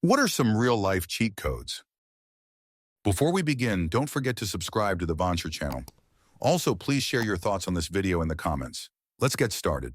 What are some real-life cheat codes? Before we begin, don't forget to subscribe to the Vancher channel. Also, please share your thoughts on this video in the comments. Let's get started.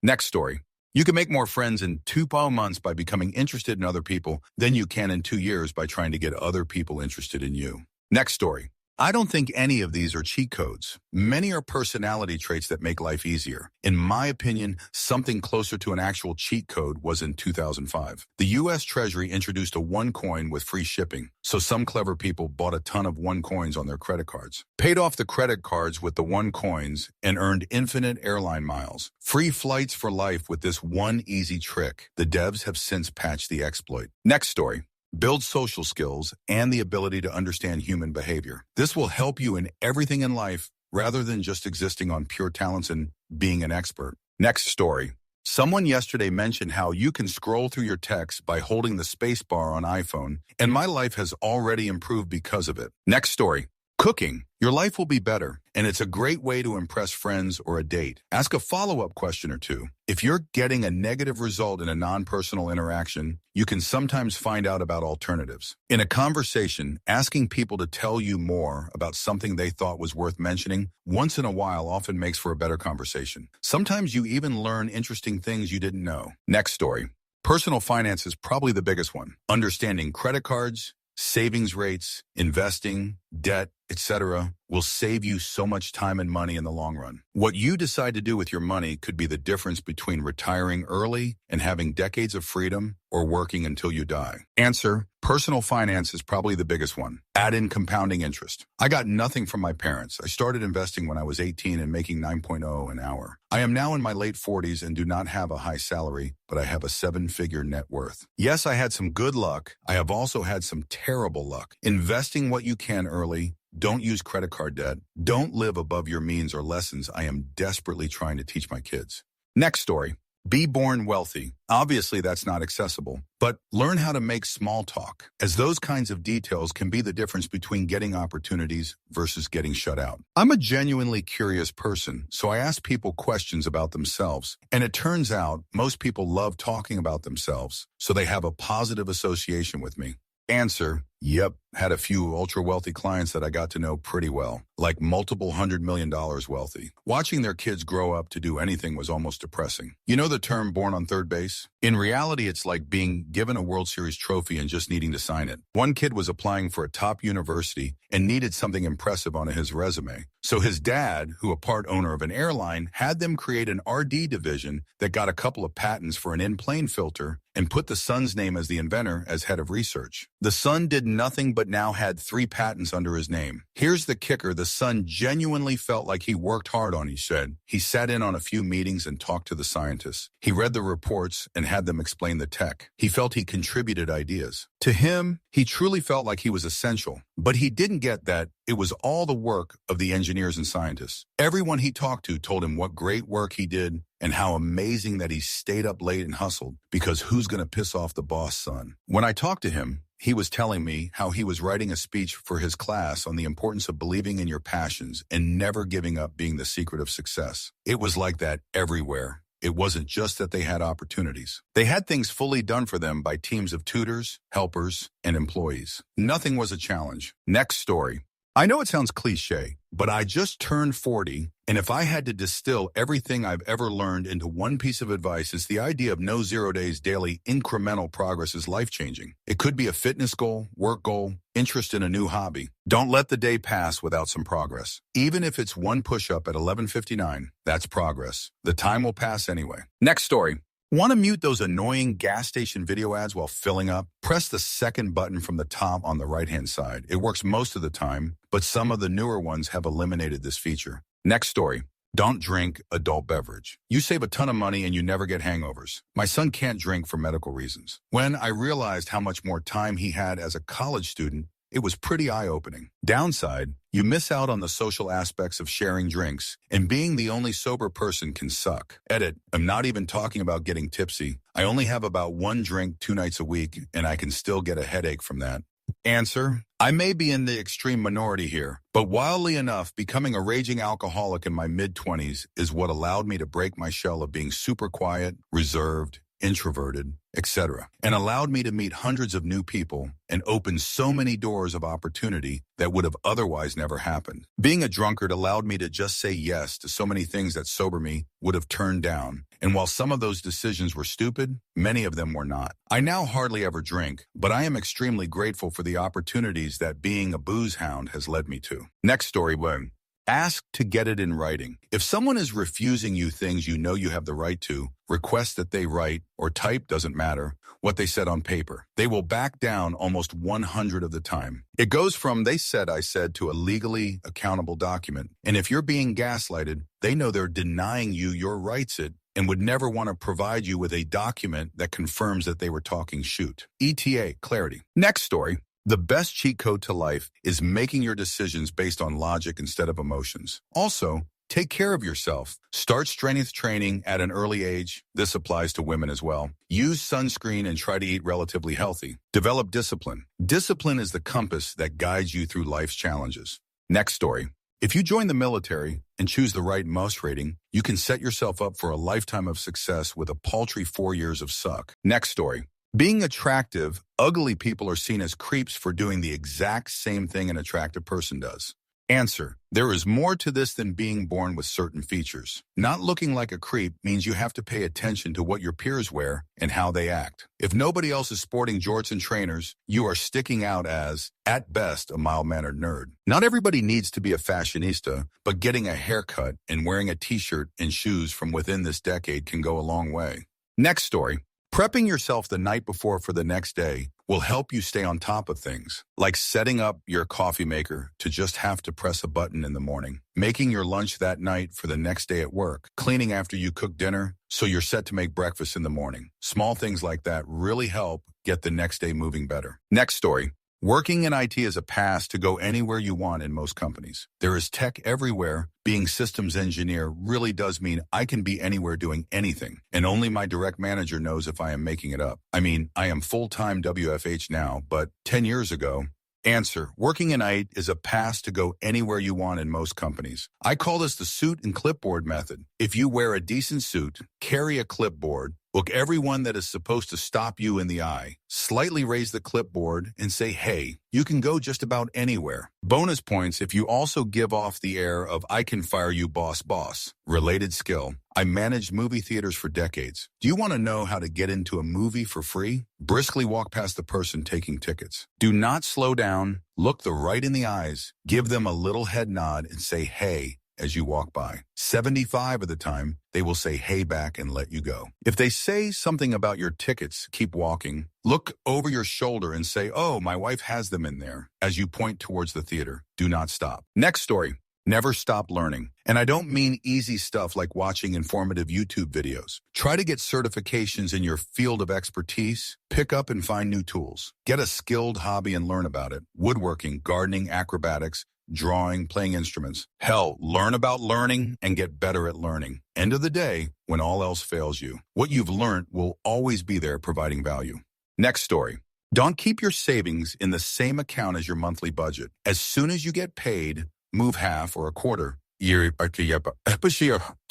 Next story. You can make more friends in 2 months by becoming interested in other people than you can in 2 years by trying to get other people interested in you. Next story. I don't think any of these are cheat codes. Many are personality traits that make life easier. In my opinion, something closer to an actual cheat code was in 2005. The U.S. Treasury introduced a OneCoin with free shipping, so some clever people bought a ton of OneCoins on their credit cards, paid off the credit cards with the OneCoins, and earned infinite airline miles. Free flights for life with this one easy trick. The devs have since patched the exploit. Next story. Build social skills and the ability to understand human behavior. This will help you in everything in life rather than just existing on pure talents and being an expert. Next story. Someone yesterday mentioned how you can scroll through your text by holding the space bar on iPhone, and my life has already improved because of it. Next story. Cooking. Your life will be better, and it's a great way to impress friends or a date. Ask a follow-up question or two. If you're getting a negative result in a non-personal interaction, you can sometimes find out about alternatives. In a conversation, asking people to tell you more about something they thought was worth mentioning once in a while often makes for a better conversation. Sometimes you even learn interesting things you didn't know. Next story. Personal finance is probably the biggest one. Understanding credit cards, savings rates, investing, debt, etc. will save you so much time and money in the long run. What you decide to do with your money could be the difference between retiring early and having decades of freedom or working until you die. Answer: personal finance is probably the biggest one. Add in compounding interest. I got nothing from my parents. I started investing when I was 18 and making 9.0 an hour. I am now in my late 40s and do not have a high salary, but I have a 7-figure net worth. Yes, I had some good luck. I have also had some terrible luck. Investing what you can early. Don't use credit card debt. Don't live above your means or lessons I am desperately trying to teach my kids. Next story. Be born wealthy. Obviously, that's not accessible, but learn how to make small talk, as those kinds of details can be the difference between getting opportunities versus getting shut out. I'm a genuinely curious person, so I ask people questions about themselves, and it turns out most people love talking about themselves, so they have a positive association with me. Answer: yep, had a few ultra-wealthy clients that I got to know pretty well, like multiple $100 million wealthy. Watching their kids grow up to do anything was almost depressing. You know the term born on third base? In reality, it's like being given a World Series trophy and just needing to sign it. One kid was applying for a top university and needed something impressive on his resume. So his dad, who a part owner of an airline, had them create an RD division that got a couple of patents for an in-plane filter and put the son's name as the inventor as head of research. The son did nothing but now had 3 patents under his name. Here's the kicker. The son genuinely felt like he worked hard on, he said. He sat in on a few meetings and talked to the scientists. He read the reports and had them explain the tech. He felt he contributed ideas. To him, he truly felt like he was essential. But he didn't get that it was all the work of the engineers and scientists. Everyone he talked to told him what great work he did and how amazing that he stayed up late and hustled, because who's going to piss off the boss' son? When I talked to him, he was telling me how he was writing a speech for his class on the importance of believing in your passions and never giving up being the secret of success. It was like that everywhere. It wasn't just that they had opportunities. They had things fully done for them by teams of tutors, helpers, and employees. Nothing was a challenge. Next story. I know it sounds cliche, but I just turned 40, and if I had to distill everything I've ever learned into one piece of advice, it's the idea of no 0 days daily incremental progress is life-changing. It could be a fitness goal, work goal, interest in a new hobby. Don't let the day pass without some progress. Even if it's one push-up at 11:59, that's progress. The time will pass anyway. Next story. Want to mute those annoying gas station video ads while filling up? Press the second button from the top on the right-hand side. It works most of the time, but some of the newer ones have eliminated this feature. Next story. Don't drink adult beverage. You save a ton of money and you never get hangovers. My son can't drink for medical reasons. When I realized how much more time he had as a college student, it was pretty eye-opening. Downside, you miss out on the social aspects of sharing drinks, and being the only sober person can suck. Edit, I'm not even talking about getting tipsy. I only have about 1 drink 2 nights a week, and I can still get a headache from that. Answer, I may be in the extreme minority here, but wildly enough, becoming a raging alcoholic in my mid-20s is what allowed me to break my shell of being super quiet, reserved, introverted, etc., and allowed me to meet hundreds of new people and open so many doors of opportunity that would have otherwise never happened. Being a drunkard allowed me to just say yes to so many things that sober me would have turned down, and while some of those decisions were stupid, many of them were not. I now hardly ever drink, but I am extremely grateful for the opportunities that being a booze hound has led me to. Next story, boom. Ask to get it in writing. If someone is refusing you things you know you have the right to, request that they write or type, doesn't matter, what they said on paper. They will back down almost 100 of the time. It goes from they said I said to a legally accountable document. And if you're being gaslighted, they know they're denying you your rights and would never want to provide you with a document that confirms that they were talking shoot. ETA, clarity. Next story. The best cheat code to life is making your decisions based on logic instead of emotions. Also, take care of yourself. Start strength training at an early age. This applies to women as well. Use sunscreen and try to eat relatively healthy. Develop discipline. Discipline is the compass that guides you through life's challenges. Next story. If you join the military and choose the right MOS rating, you can set yourself up for a lifetime of success with a paltry 4 years of suck. Next story. Being attractive, ugly people are seen as creeps for doing the exact same thing an attractive person does. Answer. There is more to this than being born with certain features. Not looking like a creep means you have to pay attention to what your peers wear and how they act. If nobody else is sporting jorts and trainers, you are sticking out as, at best, a mild-mannered nerd. Not everybody needs to be a fashionista, but getting a haircut and wearing a t-shirt and shoes from within this decade can go a long way. Next story. Prepping yourself the night before for the next day will help you stay on top of things, like setting up your coffee maker to just have to press a button in the morning, making your lunch that night for the next day at work, cleaning after you cook dinner so you're set to make breakfast in the morning. Small things like that really help get the next day moving better. Next story. Working in IT is a pass to go anywhere you want in most companies. There is tech everywhere. Being systems engineer really does mean I can be anywhere doing anything, and only my direct manager knows if I am making it up. I mean, I am full-time WFH now, but 10 years ago. Answer. Working in IT is a pass to go anywhere you want in most companies. I call this the suit and clipboard method. If you wear a decent suit, carry a clipboard, look everyone that is supposed to stop you in the eye, slightly raise the clipboard and say, hey, you can go just about anywhere. Bonus points if you also give off the air of I can fire you boss. Related skill. I managed movie theaters for decades. Do you want to know how to get into a movie for free? Briskly walk past the person taking tickets. Do not slow down. Look the right in the eyes. Give them a little head nod and say, hey, as you walk by. 75 of the time, they will say hey back and let you go. If they say something about your tickets, keep walking. Look over your shoulder and say, oh, my wife has them in there, as you point towards the theater. Do not stop. Next story. Never stop learning. And I don't mean easy stuff like watching informative YouTube videos. Try to get certifications in your field of expertise. Pick up and find new tools. Get a skilled hobby and learn about it. Woodworking, gardening, acrobatics, drawing, playing instruments. Hell, learn about learning and get better at learning. End of the day, when all else fails you, what you've learned will always be there providing value. Next story. Don't keep your savings in the same account as your monthly budget. As soon as you get paid, move half or a quarter to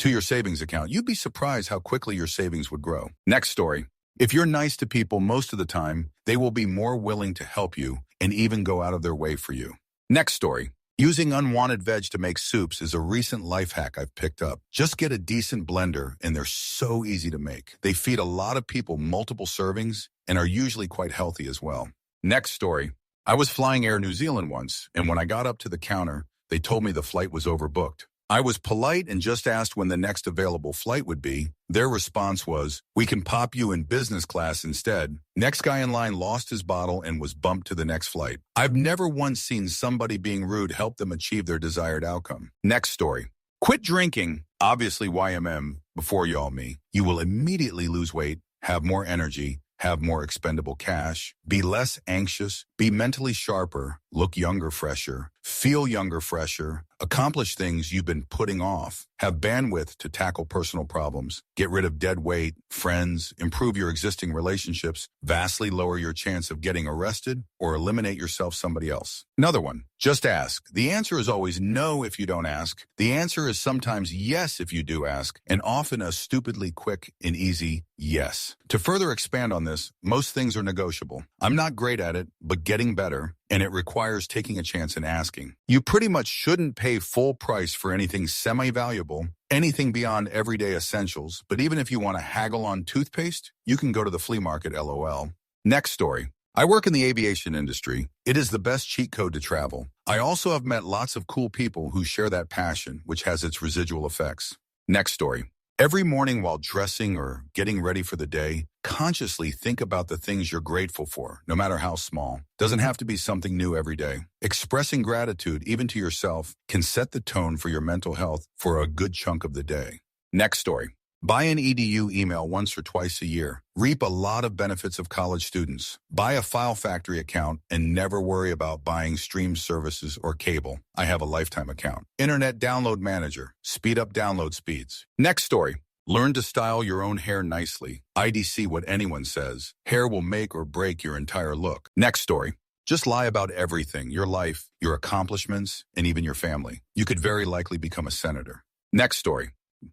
your savings account. You'd be surprised how quickly your savings would grow. Next story. If you're nice to people most of the time, they will be more willing to help you and even go out of their way for you. Next story. Using unwanted veg to make soups is a recent life hack I've picked up. Just get a decent blender, and they're so easy to make. They feed a lot of people multiple servings and are usually quite healthy as well. Next story. I was flying Air New Zealand once, and when I got up to the counter, they told me the flight was overbooked. I was polite and just asked when the next available flight would be. Their response was, we can pop you in business class instead. Next guy in line lost his bottle and was bumped to the next flight. I've never once seen somebody being rude help them achieve their desired outcome. Next story. Quit drinking, obviously YMM, before y'all me. You will immediately lose weight, have more energy, have more expendable cash, be less anxious, be mentally sharper, look younger, fresher, feel younger, fresher, accomplish things you've been putting off, have bandwidth to tackle personal problems, get rid of dead weight, friends, improve your existing relationships, vastly lower your chance of getting arrested, or eliminate yourself somebody else. Another one, just ask. The answer is always no if you don't ask. The answer is sometimes yes if you do ask, and often a stupidly quick and easy yes. To further expand on this, most things are negotiable. I'm not great at it, but getting better, and it requires taking a chance and asking. You pretty much shouldn't pay full price for anything semi-valuable, anything beyond everyday essentials, but even if you want to haggle on toothpaste, you can go to the flea market, LOL. Next story. I work in the aviation industry. It is the best cheat code to travel. I also have met lots of cool people who share that passion, which has its residual effects. Next story. Every morning while dressing or getting ready for the day, consciously think about the things you're grateful for, no matter how small. Doesn't have to be something new every day. Expressing gratitude, even to yourself, can set the tone for your mental health for a good chunk of the day. Next story. Buy an EDU email once or twice a year. Reap a lot of benefits of college students. Buy a File Factory account and never worry about buying stream services or cable. I have a lifetime account. Internet Download Manager. Speed up download speeds. Next story. Learn to style your own hair nicely. IDC what anyone says. Hair will make or break your entire look. Next story. Just lie about everything, your life, your accomplishments, and even your family. You could very likely become a senator. Next story.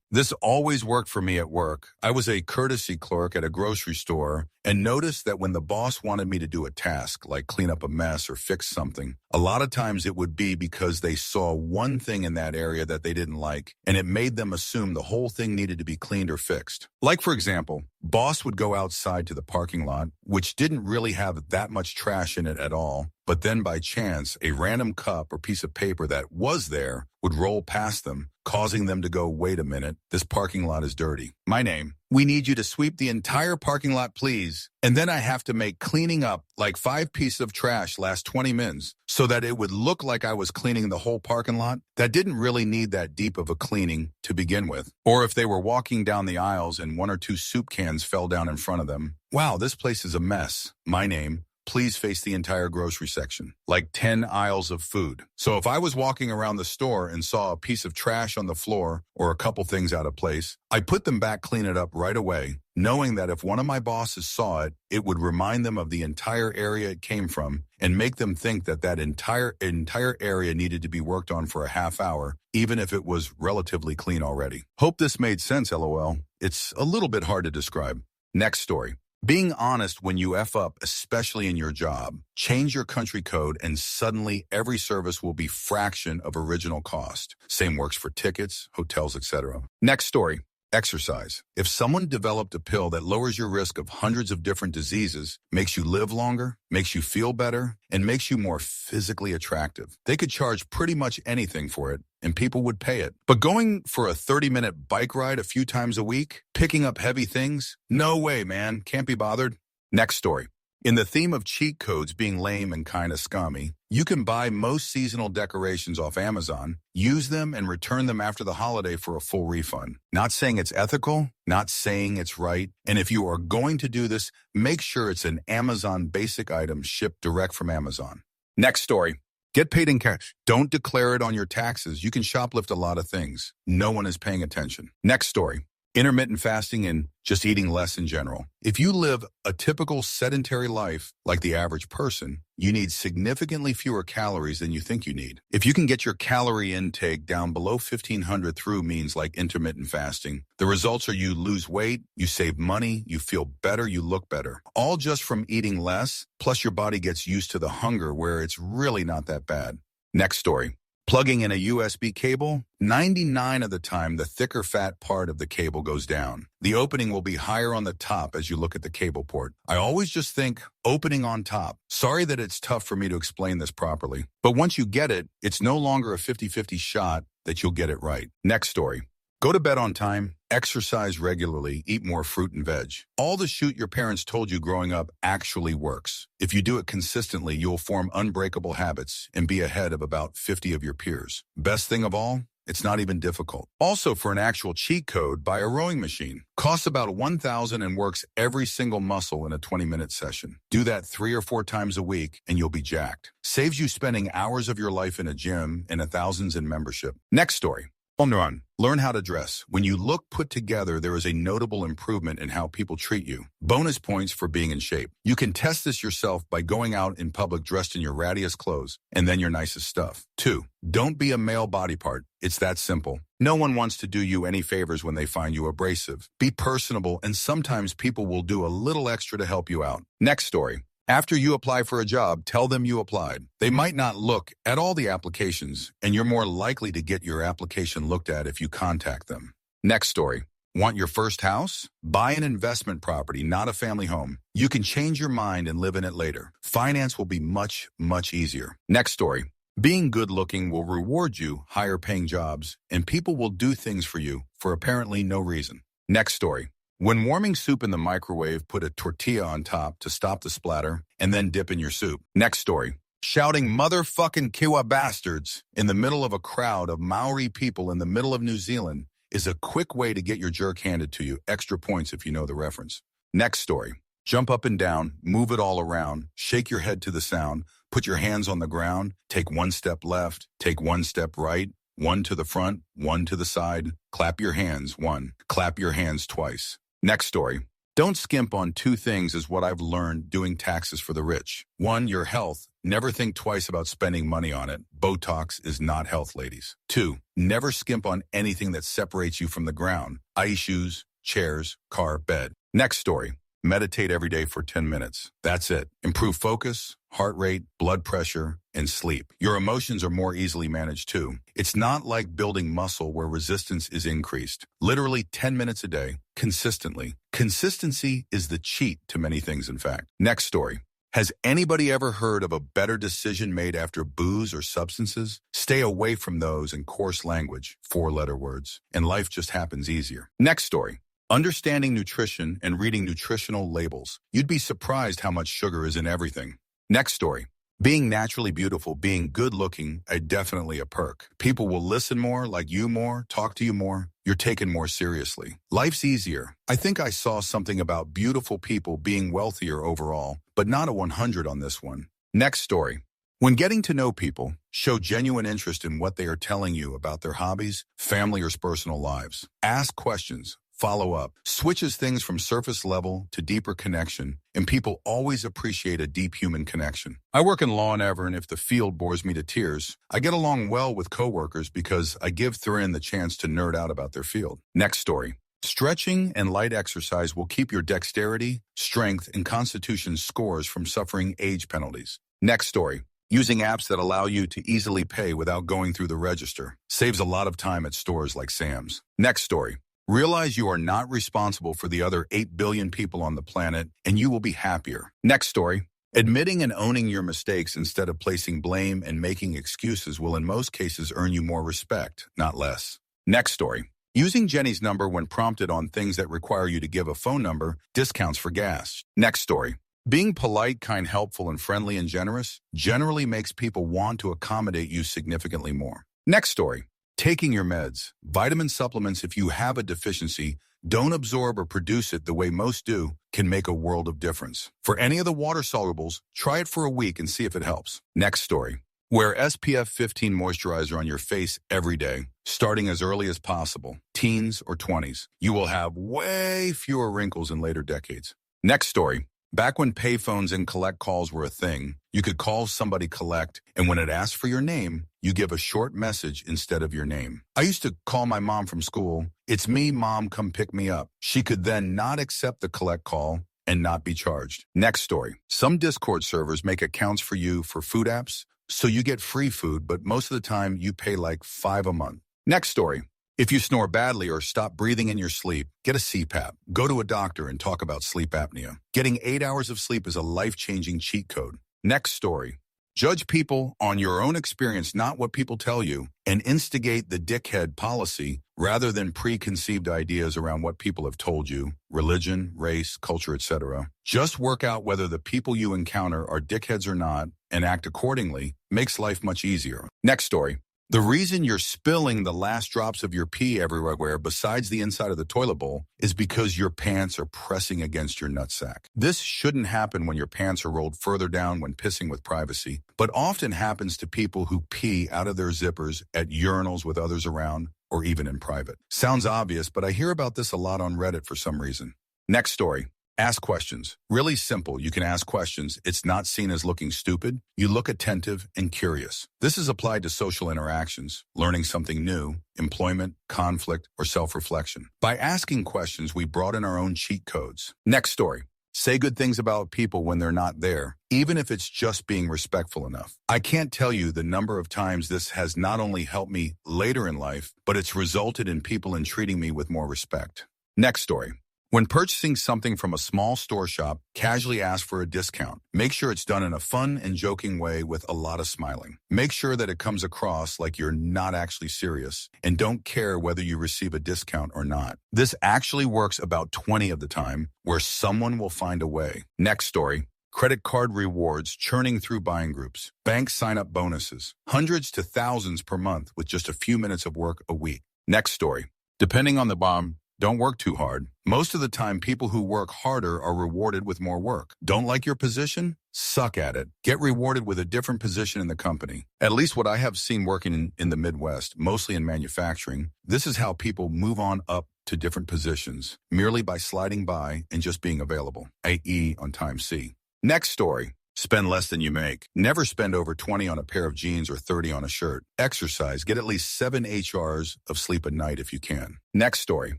This always worked for me at work. I was a courtesy clerk at a grocery store and noticed that when the boss wanted me to do a task, like clean up a mess or fix something, a lot of times it would be because they saw one thing in that area that they didn't like, and it made them assume the whole thing needed to be cleaned or fixed. Like, for example, boss would go outside to the parking lot, which didn't really have that much trash in it at all, but then by chance, a random cup or piece of paper that was there would roll past them, causing them to go, wait a minute, this parking lot is dirty. My name. We need you to sweep the entire parking lot, please. And then I have to make cleaning up like 5 pieces of trash last 20 minutes so that it would look like I was cleaning the whole parking lot that didn't really need that deep of a cleaning to begin with. Or if they were walking down the aisles and 1 or 2 soup cans fell down in front of them. Wow, this place is a mess. My name. Please face the entire grocery section, like 10 aisles of food. So if I was walking around the store and saw a piece of trash on the floor or a couple things out of place, I put them back, clean it up right away, knowing that if one of my bosses saw it, it would remind them of the entire area it came from and make them think that that entire area needed to be worked on for a half hour, even if it was relatively clean already. Hope this made sense, LOL. It's a little bit hard to describe. Next story. Being honest when you F up, especially in your job. Change your country code and suddenly every service will be fraction of original cost. Same works for tickets, hotels, etc. Next story. Exercise. If someone developed a pill that lowers your risk of hundreds of different diseases, makes you live longer, makes you feel better, and makes you more physically attractive, they could charge pretty much anything for it, and people would pay it. But going for a 30-minute bike ride a few times a week, picking up heavy things? No way, man. Can't be bothered. Next story. In the theme of cheat codes being lame and kind of scummy, you can buy most seasonal decorations off Amazon, use them, and return them after the holiday for a full refund. Not saying it's ethical, not saying it's right, and if you are going to do this, make sure it's an Amazon basic item shipped direct from Amazon. Next story. Get paid in cash. Don't declare it on your taxes. You can shoplift a lot of things. No one is paying attention. Next story. Intermittent fasting and just eating less in general. If you live a typical sedentary life like the average person, you need significantly fewer calories than you think you need. If you can get your calorie intake down below 1,500 through means like intermittent fasting, the results are you lose weight, you save money, you feel better, you look better. All just from eating less, plus your body gets used to the hunger where it's really not that bad. Next story. Plugging in a USB cable, 99 of the time the thicker fat part of the cable goes down. The opening will be higher on the top as you look at the cable port. I always just think opening on top. Sorry that it's tough for me to explain this properly, but once you get it, it's no longer a 50-50 shot that you'll get it right. Next story. Go to bed on time, exercise regularly, eat more fruit and veg. All the shoot your parents told you growing up actually works. If you do it consistently, you'll form unbreakable habits and be ahead of about 50 of your peers. Best thing of all, It's not even difficult. Also, for an actual cheat code, buy a rowing machine. Costs about $1,000 and works every single muscle in a 20-minute session. Do that 3 or 4 times a week and you'll be jacked. Saves you spending hours of your life in a gym and thousands in membership. Next story. Run. Learn how to dress. When you look put together, there is a notable improvement in how people treat you. Bonus points for being in shape. You can test this yourself by going out in public dressed in your rattiest clothes and then your nicest stuff. 2. Don't be a male body part. It's that simple. No one wants to do you any favors when they find you abrasive. Be personable, and sometimes people will do a little extra to help you out. Next story. After you apply for a job, tell them you applied. They might not look at all the applications, and you're more likely to get your application looked at if you contact them. Next story. Want your first house? Buy an investment property, not a family home. You can change your mind and live in it later. Finance will be much, much easier. Next story. Being good-looking will reward you higher-paying jobs, and people will do things for you for apparently no reason. Next story. When warming soup in the microwave, put a tortilla on top to stop the splatter, and then dip in your soup. Next story. Shouting motherfucking Kiwa bastards in the middle of a crowd of Maori people in the middle of New Zealand is a quick way to get your jerk handed to you. Extra points if you know the reference. Next story. Jump up and down, move it all around, shake your head to the sound, put your hands on the ground, take 1 step left, take 1 step right, 1 to the front, 1 to the side, clap your hands 1, clap your hands twice. Next story. Don't skimp on 2 things is what I've learned doing taxes for the rich. 1, your health. Never think twice about spending money on it. Botox is not health, ladies. 2, never skimp on anything that separates you from the ground. Ice shoes, chairs, car, bed. Next story. Meditate every day for 10 minutes. That's it. Improve focus, heart rate, blood pressure, and sleep. Your emotions are more easily managed too. It's not like building muscle where resistance is increased. Literally 10 minutes a day, consistently. Consistency is the cheat to many things, in fact. Next story. Has anybody ever heard of a better decision made after booze or substances? Stay away from those and coarse language, 4-letter words, and life just happens easier. Next story. Understanding nutrition and reading nutritional labels. You'd be surprised how much sugar is in everything. Next story. Being naturally beautiful, being good-looking, definitely a perk. People will listen more, like you more, talk to you more. You're taken more seriously. Life's easier. I think I saw something about beautiful people being wealthier overall, but not a 100 on this one. Next story. When getting to know people, show genuine interest in what they are telling you about their hobbies, family, or personal lives. Ask questions. Follow up. Switches things from surface level to deeper connection, and people always appreciate a deep human connection. I work in law and ever, and if the field bores me to tears, I get along well with coworkers because I give Thurin the chance to nerd out about their field. Next story. Stretching and light exercise will keep your dexterity, strength, and constitution scores from suffering age penalties. Next story. Using apps that allow you to easily pay without going through the register saves a lot of time at stores like Sam's. Next story. Realize you are not responsible for the other 8 billion people on the planet, and you will be happier. Next story. Admitting and owning your mistakes instead of placing blame and making excuses will in most cases earn you more respect, not less. Next story. Using Jenny's number when prompted on things that require you to give a phone number, discounts for gas. Next story. Being polite, kind, helpful, and friendly and generous generally makes people want to accommodate you significantly more. Next story. Taking your meds, vitamin supplements, if you have a deficiency, don't absorb or produce it the way most do, can make a world of difference. For any of the water solubles, try it for a week and see if it helps. Next story. Wear SPF 15 moisturizer on your face every day, starting as early as possible, teens or 20s. You will have way fewer wrinkles in later decades. Next story. Back when payphones and collect calls were a thing, you could call somebody collect, and when it asked for your name, you give a short message instead of your name. I used to call my mom from school, "It's me, Mom, come pick me up." She could then not accept the collect call and not be charged. Next story. Some Discord servers make accounts for you for food apps, so you get free food, but most of the time you pay like $5 a month. Next story. If you snore badly or stop breathing in your sleep, get a CPAP. Go to a doctor and talk about sleep apnea. Getting 8 hours of sleep is a life-changing cheat code. Next story. Judge people on your own experience, not what people tell you, and instigate the dickhead policy rather than preconceived ideas around what people have told you, religion, race, culture, etc. Just work out whether the people you encounter are dickheads or not and act accordingly. Makes life much easier. Next story. The reason you're spilling the last drops of your pee everywhere besides the inside of the toilet bowl is because your pants are pressing against your nutsack. This shouldn't happen when your pants are rolled further down when pissing with privacy, but often happens to people who pee out of their zippers at urinals with others around or even in private. Sounds obvious, but I hear about this a lot on Reddit for some reason. Next story. Ask questions. Really simple. You can ask questions. It's not seen as looking stupid. You look attentive and curious. This is applied to social interactions, learning something new, employment, conflict, or self-reflection. By asking questions, we broaden our own cheat codes. Next story. Say good things about people when they're not there, even if it's just being respectful enough. I can't tell you the number of times this has not only helped me later in life, but it's resulted in people treating me with more respect. Next story. When purchasing something from a small store shop, casually ask for a discount. Make sure it's done in a fun and joking way with a lot of smiling. Make sure that it comes across like you're not actually serious and don't care whether you receive a discount or not. This actually works about 20 of the time where someone will find a way. Next story. Credit card rewards churning through buying groups. Bank sign-up bonuses. Hundreds to thousands per month with just a few minutes of work a week. Next story. Depending on the bomb, don't work too hard. Most of the time, people who work harder are rewarded with more work. Don't like your position? Suck at it. Get rewarded with a different position in the company. At least what I have seen working in the Midwest, mostly in manufacturing, this is how people move on up to different positions, merely by sliding by and just being available, i.e. on time C. Next story. Spend less than you make. Never spend over 20 on a pair of jeans or 30 on a shirt. Exercise. Get at least 7 HRs of sleep a night if you can. Next story.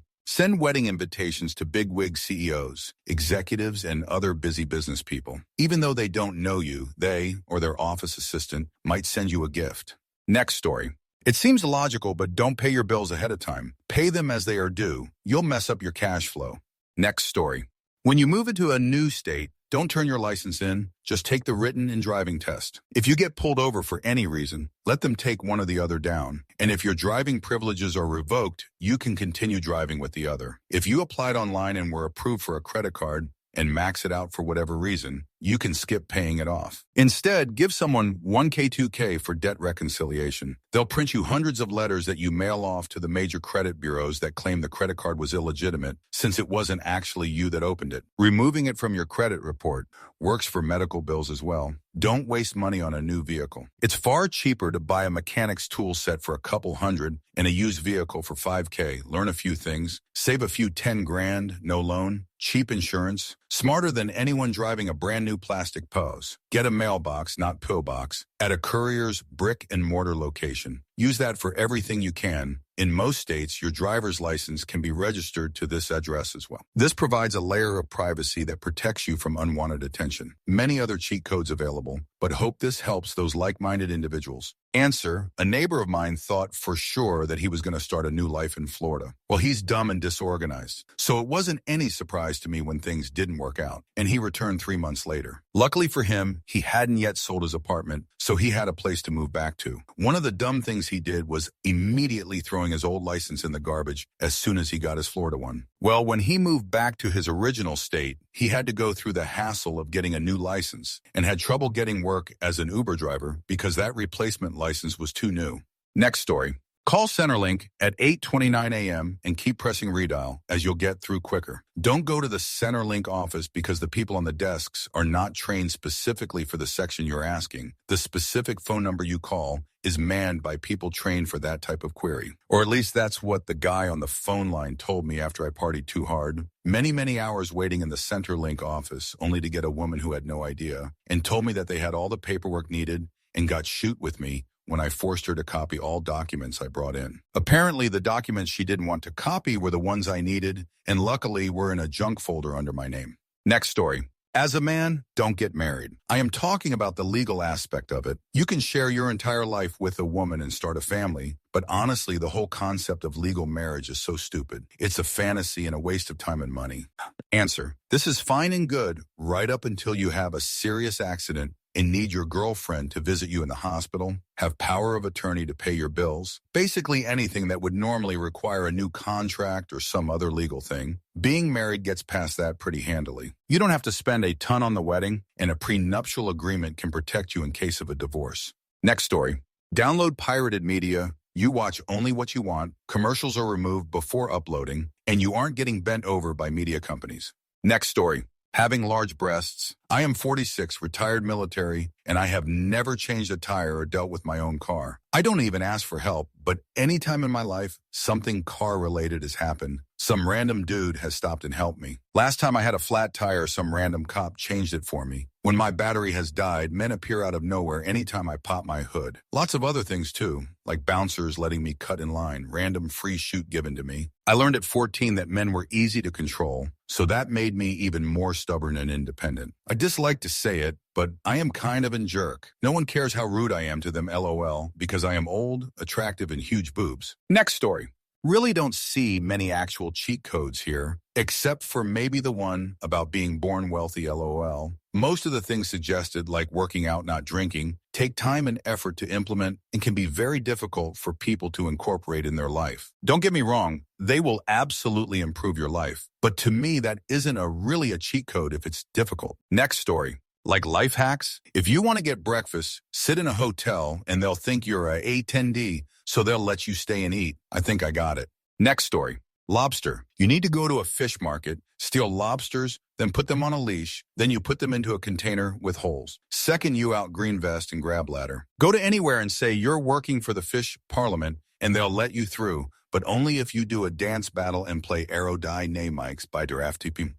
Send wedding invitations to bigwig CEOs, executives, and other busy business people. Even though they don't know you, they, or their office assistant, might send you a gift. Next story. It seems logical, but don't pay your bills ahead of time. Pay them as they are due. You'll mess up your cash flow. Next story. When you move into a new state, don't turn your license in. Just take the written and driving test. If you get pulled over for any reason, let them take one or the other down. And if your driving privileges are revoked, you can continue driving with the other. If you applied online and were approved for a credit card and max it out for whatever reason, you can skip paying it off. Instead, give someone $1K, $2K for debt reconciliation. They'll print you hundreds of letters that you mail off to the major credit bureaus that claim the credit card was illegitimate since it wasn't actually you that opened it. Removing it from your credit report works for medical bills as well. Don't waste money on a new vehicle. It's far cheaper to buy a mechanic's tool set for a couple hundred and a used vehicle for $5K. Learn a few things. Save a few 10 grand, no loan, cheap insurance. Smarter than anyone driving a brand new plastic Pose. Get a mailbox, not pillbox, at a courier's brick and mortar location. Use that for everything you can. In most states, your driver's license can be registered to this address as well. This provides a layer of privacy that protects you from unwanted attention. Many other cheat codes available, but hope this helps those like-minded individuals. Answer, a neighbor of mine thought for sure that he was going to start a new life in Florida. Well, he's dumb and disorganized, so it wasn't any surprise to me when things didn't work out, and he returned 3 months later. Luckily for him, he hadn't yet sold his apartment, so he had a place to move back to. One of the dumb things he did was immediately throwing his old license in the garbage as soon as he got his Florida one. Well, when he moved back to his original state, he had to go through the hassle of getting a new license and had trouble getting work as an Uber driver because that replacement license was too new. Next story. Call Centerlink at 8:29 a.m. and keep pressing redial as you'll get through quicker. Don't go to the Centerlink office because the people on the desks are not trained specifically for the section you're asking. The specific phone number you call is manned by people trained for that type of query. Or at least that's what the guy on the phone line told me after I partied too hard. Many hours waiting in the Centerlink office only to get a woman who had no idea and told me that they had all the paperwork needed and got shoot with me when I forced her to copy all documents I brought in. Apparently, the documents she didn't want to copy were the ones I needed, and luckily were in a junk folder under my name. Next story. As a man, don't get married. I am talking about the legal aspect of it. You can share your entire life with a woman and start a family, but honestly, the whole concept of legal marriage is so stupid. It's a fantasy and a waste of time and money. Answer. This is fine and good right up until you have a serious accident and need your girlfriend to visit you in the hospital, have power of attorney to pay your bills, basically anything that would normally require a new contract or some other legal thing. Being married gets past that pretty handily. You don't have to spend a ton on the wedding, and a prenuptial agreement can protect you in case of a divorce. Next story. Download pirated media, you watch only what you want, commercials are removed before uploading, and you aren't getting bent over by media companies. Next story. Having large breasts. I am 46, retired military, and I have never changed a tire or dealt with my own car. I don't even ask for help, but anytime in my life something car-related has happened, some random dude has stopped and helped me. Last time I had a flat tire, some random cop changed it for me. When my battery has died, men appear out of nowhere anytime I pop my hood. Lots of other things too, like bouncers letting me cut in line, random free shoot given to me. I learned at 14 that men were easy to control, so that made me even more stubborn and independent. I dislike to say it, but I am kind of a jerk. No one cares how rude I am to them, LOL, because I am old, attractive, and huge boobs. Next story. Really don't see many actual cheat codes here, except for maybe the one about being born wealthy, LOL. Most of the things suggested, like working out, not drinking, take time and effort to implement and can be very difficult for people to incorporate in their life. Don't get me wrong, they will absolutely improve your life. But to me, that isn't really a cheat code if it's difficult. Next story. Like life hacks, if you want to get breakfast, sit in a hotel and they'll think you're a A10D, so they'll let you stay and eat. I think I got it. Next story. Lobster. You need to go to a fish market, steal lobsters, then put them on a leash, then you put them into a container with holes. Second you out green vest and grab ladder. Go to anywhere and say you're working for the fish parliament and they'll let you through, but only if you do a dance battle and play Aerodie Nay Mics by Daraftipim.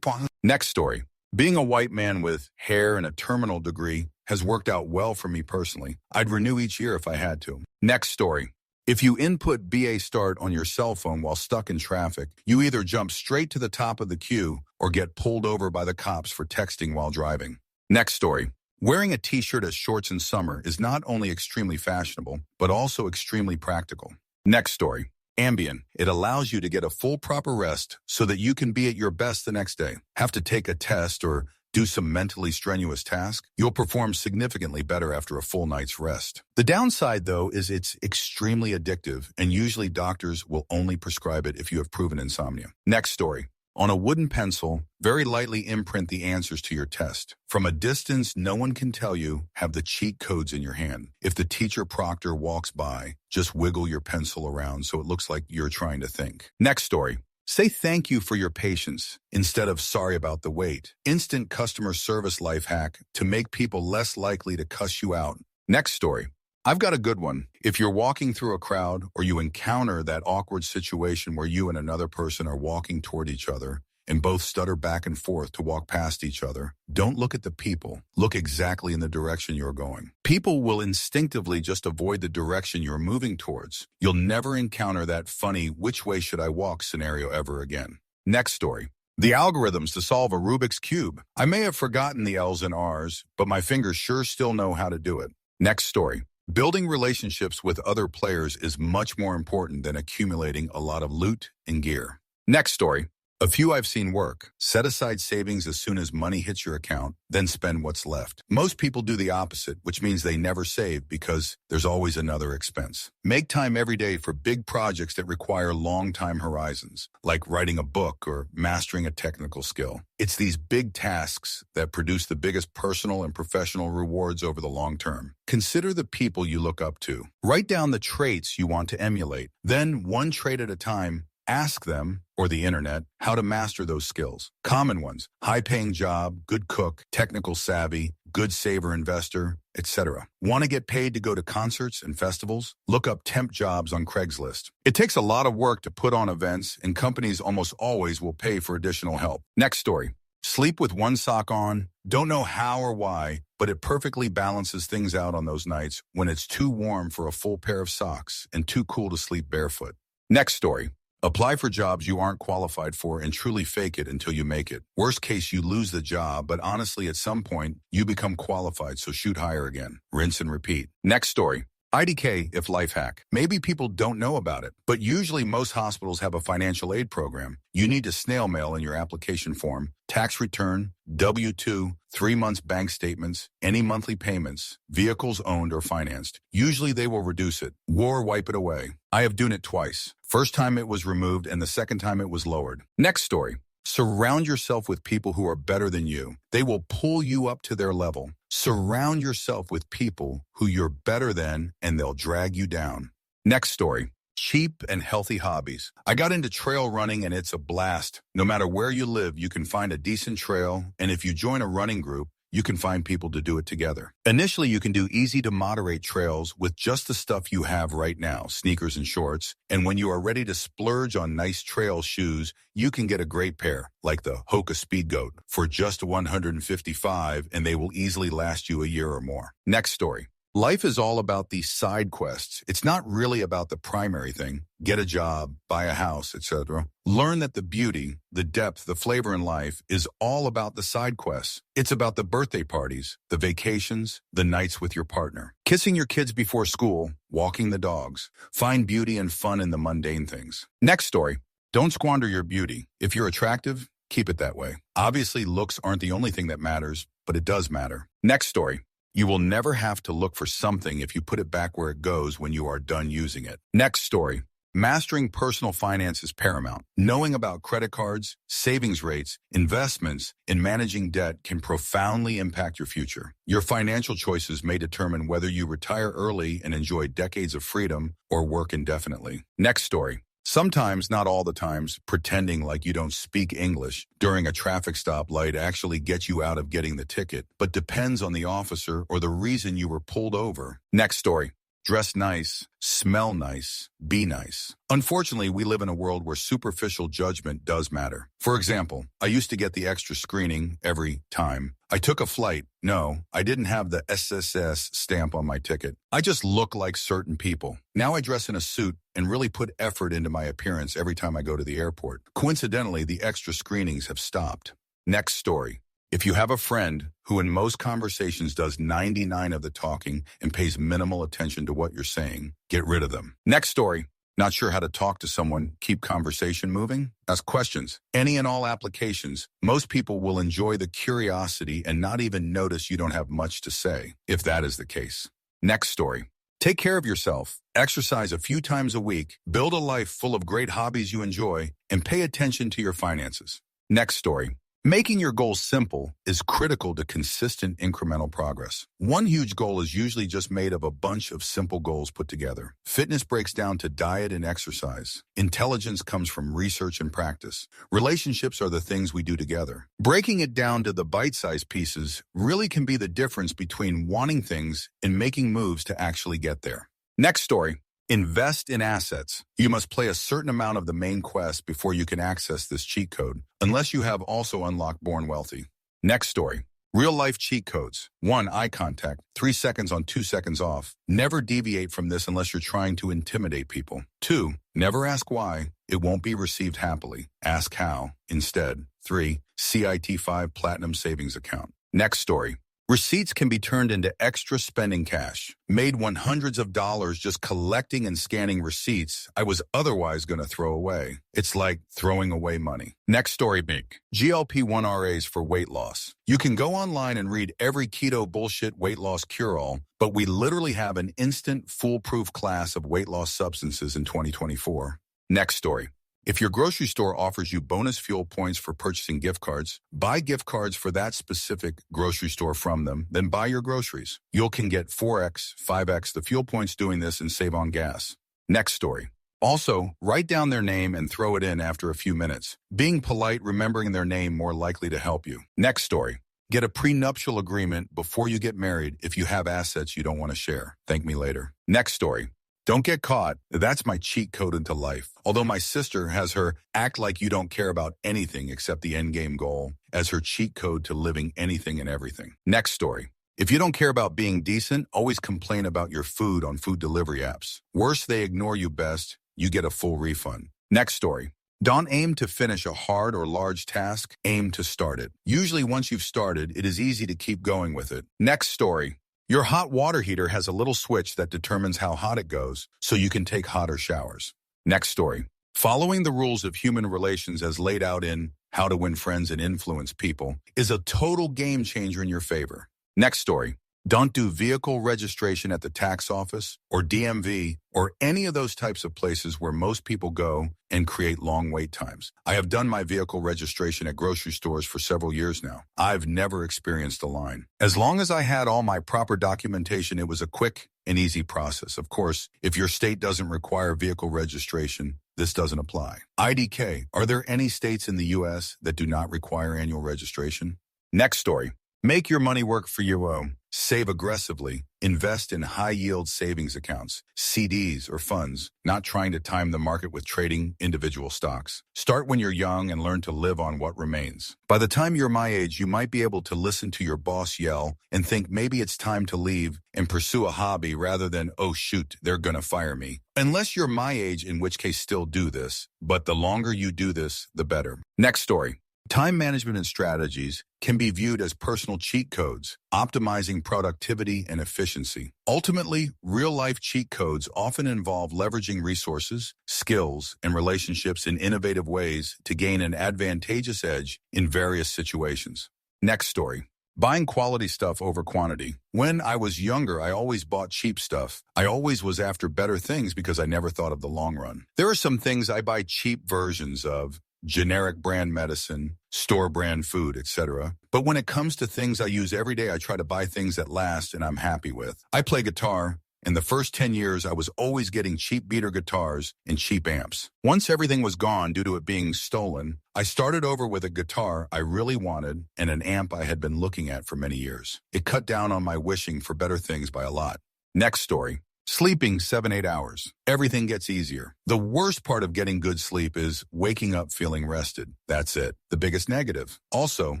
Next story. Being a white man with hair and a terminal degree has worked out well for me personally. I'd renew each year if I had to. Next story. If you input BA start on your cell phone while stuck in traffic, you either jump straight to the top of the queue or get pulled over by the cops for texting while driving. Next story. Wearing a t-shirt as shorts in summer is not only extremely fashionable, but also extremely practical. Next story. Ambien. It allows you to get a full proper rest so that you can be at your best the next day. Have to take a test or do some mentally strenuous task? You'll perform significantly better after a full night's rest. The downside, though, is it's extremely addictive, and usually doctors will only prescribe it if you have proven insomnia. Next story. On a wooden pencil, very lightly imprint the answers to your test. From a distance, no one can tell you have the cheat codes in your hand. If the teacher proctor walks by, just wiggle your pencil around so it looks like you're trying to think. Next story. Say thank you for your patience instead of sorry about the wait. Instant customer service life hack to make people less likely to cuss you out. Next story. I've got a good one. If you're walking through a crowd or you encounter that awkward situation where you and another person are walking toward each other and both stutter back and forth to walk past each other, don't look at the people. Look exactly in the direction you're going. People will instinctively just avoid the direction you're moving towards. You'll never encounter that funny which way should I walk scenario ever again. Next story. The algorithms to solve a Rubik's Cube. I may have forgotten the L's and R's, but my fingers sure still know how to do it. Next story. Building relationships with other players is much more important than accumulating a lot of loot and gear. Next story. A few I've seen work. Set aside savings as soon as money hits your account, then spend what's left. Most people do the opposite, which means they never save because there's always another expense. Make time every day for big projects that require long time horizons, like writing a book or mastering a technical skill. It's these big tasks that produce the biggest personal and professional rewards over the long term. Consider the people you look up to. Write down the traits you want to emulate. Then, one trait at a time, ask them, or the internet, how to master those skills. Common ones: high-paying job, good cook, technical savvy, good saver investor, etc. Want to get paid to go to concerts and festivals? Look up temp jobs on Craigslist. It takes a lot of work to put on events, and companies almost always will pay for additional help. Next story. Sleep with one sock on. Don't know how or why, but it perfectly balances things out on those nights when it's too warm for a full pair of socks and too cool to sleep barefoot. Next story. Apply for jobs you aren't qualified for and truly fake it until you make it. Worst case, you lose the job, but honestly, at some point, you become qualified, so shoot higher again. Rinse and repeat. Next story. IDK if life hack. Maybe people don't know about it, but usually most hospitals have a financial aid program. You need to snail mail in your application form, tax return, W-2, 3 months bank statements, any monthly payments, vehicles owned or financed. Usually they will reduce it, or wipe it away. I have done it twice. First time it was removed and the second time it was lowered. Next story. Surround yourself with people who are better than you. They will pull you up to their level. Surround yourself with people who you're better than and they'll drag you down. Next story. Cheap and healthy hobbies. I got into trail running and it's a blast. No matter where you live, you can find a decent trail, and if you join a running group, you can find people to do it together. Initially, you can do easy to moderate trails with just the stuff you have right now, sneakers and shorts. And when you are ready to splurge on nice trail shoes, you can get a great pair, like the Hoka Speed Goat, for just $155, and they will easily last you a year or more. Next story. Life is all about these side quests. It's not really about the primary thing. Get a job, buy a house, etc. Learn that the beauty, the depth, the flavor in life is all about the side quests. It's about the birthday parties, the vacations, the nights with your partner, kissing your kids before school, walking the dogs. Find beauty and fun in the mundane things. Next story. Don't squander your beauty. If you're attractive, keep it that way. Obviously, looks aren't the only thing that matters, but it does matter. Next story. You will never have to look for something if you put it back where it goes when you are done using it. Next story. Mastering personal finance is paramount. Knowing about credit cards, savings rates, investments, and managing debt can profoundly impact your future. Your financial choices may determine whether you retire early and enjoy decades of freedom or work indefinitely. Next story. Sometimes, not all the times, pretending like you don't speak English during a traffic stop light actually gets you out of getting the ticket, but depends on the officer or the reason you were pulled over. Next story. Dress nice, smell nice, be nice. Unfortunately, we live in a world where superficial judgment does matter. For example, I used to get the extra screening every time I took a flight. No, I didn't have the SSS stamp on my ticket. I just look like certain people. Now I dress in a suit and really put effort into my appearance every time I go to the airport. Coincidentally, the extra screenings have stopped. Next story. If you have a friend who in most conversations does 99 of the talking and pays minimal attention to what you're saying, get rid of them. Next story. Not sure how to talk to someone, keep conversation moving? Ask questions. Any and all applications. Most people will enjoy the curiosity and not even notice you don't have much to say, if that is the case. Next story. Take care of yourself. Exercise a few times a week. Build a life full of great hobbies you enjoy, and pay attention to your finances. Next story. Making your goals simple is critical to consistent incremental progress. One huge goal is usually just made of a bunch of simple goals put together. Fitness breaks down to diet and exercise. Intelligence comes from research and practice. Relationships are the things we do together. Breaking it down to the bite-sized pieces really can be the difference between wanting things and making moves to actually get there. Next story. Invest in assets. You must play a certain amount of the main quest before you can access this cheat code, unless you have also unlocked Born Wealthy. Next story. Real-life cheat codes. 1. Eye contact. 3 seconds on, 2 seconds off. Never deviate from this unless you're trying to intimidate people. 2. Never ask why. It won't be received happily. Ask how instead. 3. CIT5 Platinum Savings Account. Next story. Receipts can be turned into extra spending cash. Made hundreds of dollars just collecting and scanning receipts I was otherwise going to throw away. It's like throwing away money. Next story, big. GLP-1 RAs for weight loss. You can go online and read every keto bullshit weight loss cure-all, but we literally have an instant, foolproof class of weight loss substances in 2024. Next story. If your grocery store offers you bonus fuel points for purchasing gift cards, buy gift cards for that specific grocery store from them, then buy your groceries. You can get 4x, 5x the fuel points doing this and save on gas. Next story. Also, write down their name and throw it in after a few minutes. Being polite, remembering their name more likely to help you. Next story. Get a prenuptial agreement before you get married if you have assets you don't want to share. Thank me later. Next story. Don't get caught. That's my cheat code into life. Although my sister has her act like you don't care about anything except the end game goal as her cheat code to living anything and everything. Next story. If you don't care about being decent, always complain about your food on food delivery apps. Worse, they ignore you. Best, you get a full refund. Next story. Don't aim to finish a hard or large task. Aim to start it. Usually once you've started, it is easy to keep going with it. Next story. Your hot water heater has a little switch that determines how hot it goes, so you can take hotter showers. Next story. Following the rules of human relations as laid out in How to Win Friends and Influence People is a total game changer in your favor. Next story. Don't do vehicle registration at the tax office or DMV or any of those types of places where most people go and create long wait times. I have done my vehicle registration at grocery stores for several years now. I've never experienced a line. As long as I had all my proper documentation, it was a quick and easy process. Of course, if your state doesn't require vehicle registration, this doesn't apply. IDK, are there any states in the U.S. that do not require annual registration? Next story. Make your money work for you. Save aggressively. Invest in high-yield savings accounts, CDs or funds, not trying to time the market with trading individual stocks. Start when you're young and learn to live on what remains. By the time you're my age, you might be able to listen to your boss yell and think maybe it's time to leave and pursue a hobby rather than, oh shoot, they're gonna fire me. Unless you're my age, in which case still do this, but the longer you do this, the better. Next story. Time management and strategies can be viewed as personal cheat codes, optimizing productivity and efficiency. Ultimately, real-life cheat codes often involve leveraging resources, skills, and relationships in innovative ways to gain an advantageous edge in various situations. Next story. Buying quality stuff over quantity. When I was younger, I always bought cheap stuff. I always was after better things because I never thought of the long run. There are some things I buy cheap versions of, generic brand medicine, store brand food, etc. But when it comes to things I use every day, I try to buy things that last and I'm happy with. I play guitar. In the first 10 years, I was always getting cheap beater guitars and cheap amps. Once everything was gone due to it being stolen, I started over with a guitar I really wanted and an amp I had been looking at for many years. It cut down on my wishing for better things by a lot. Next story. Sleeping 7-8 hours. Everything gets easier. The worst part of getting good sleep is waking up feeling rested. That's it. The biggest negative. Also,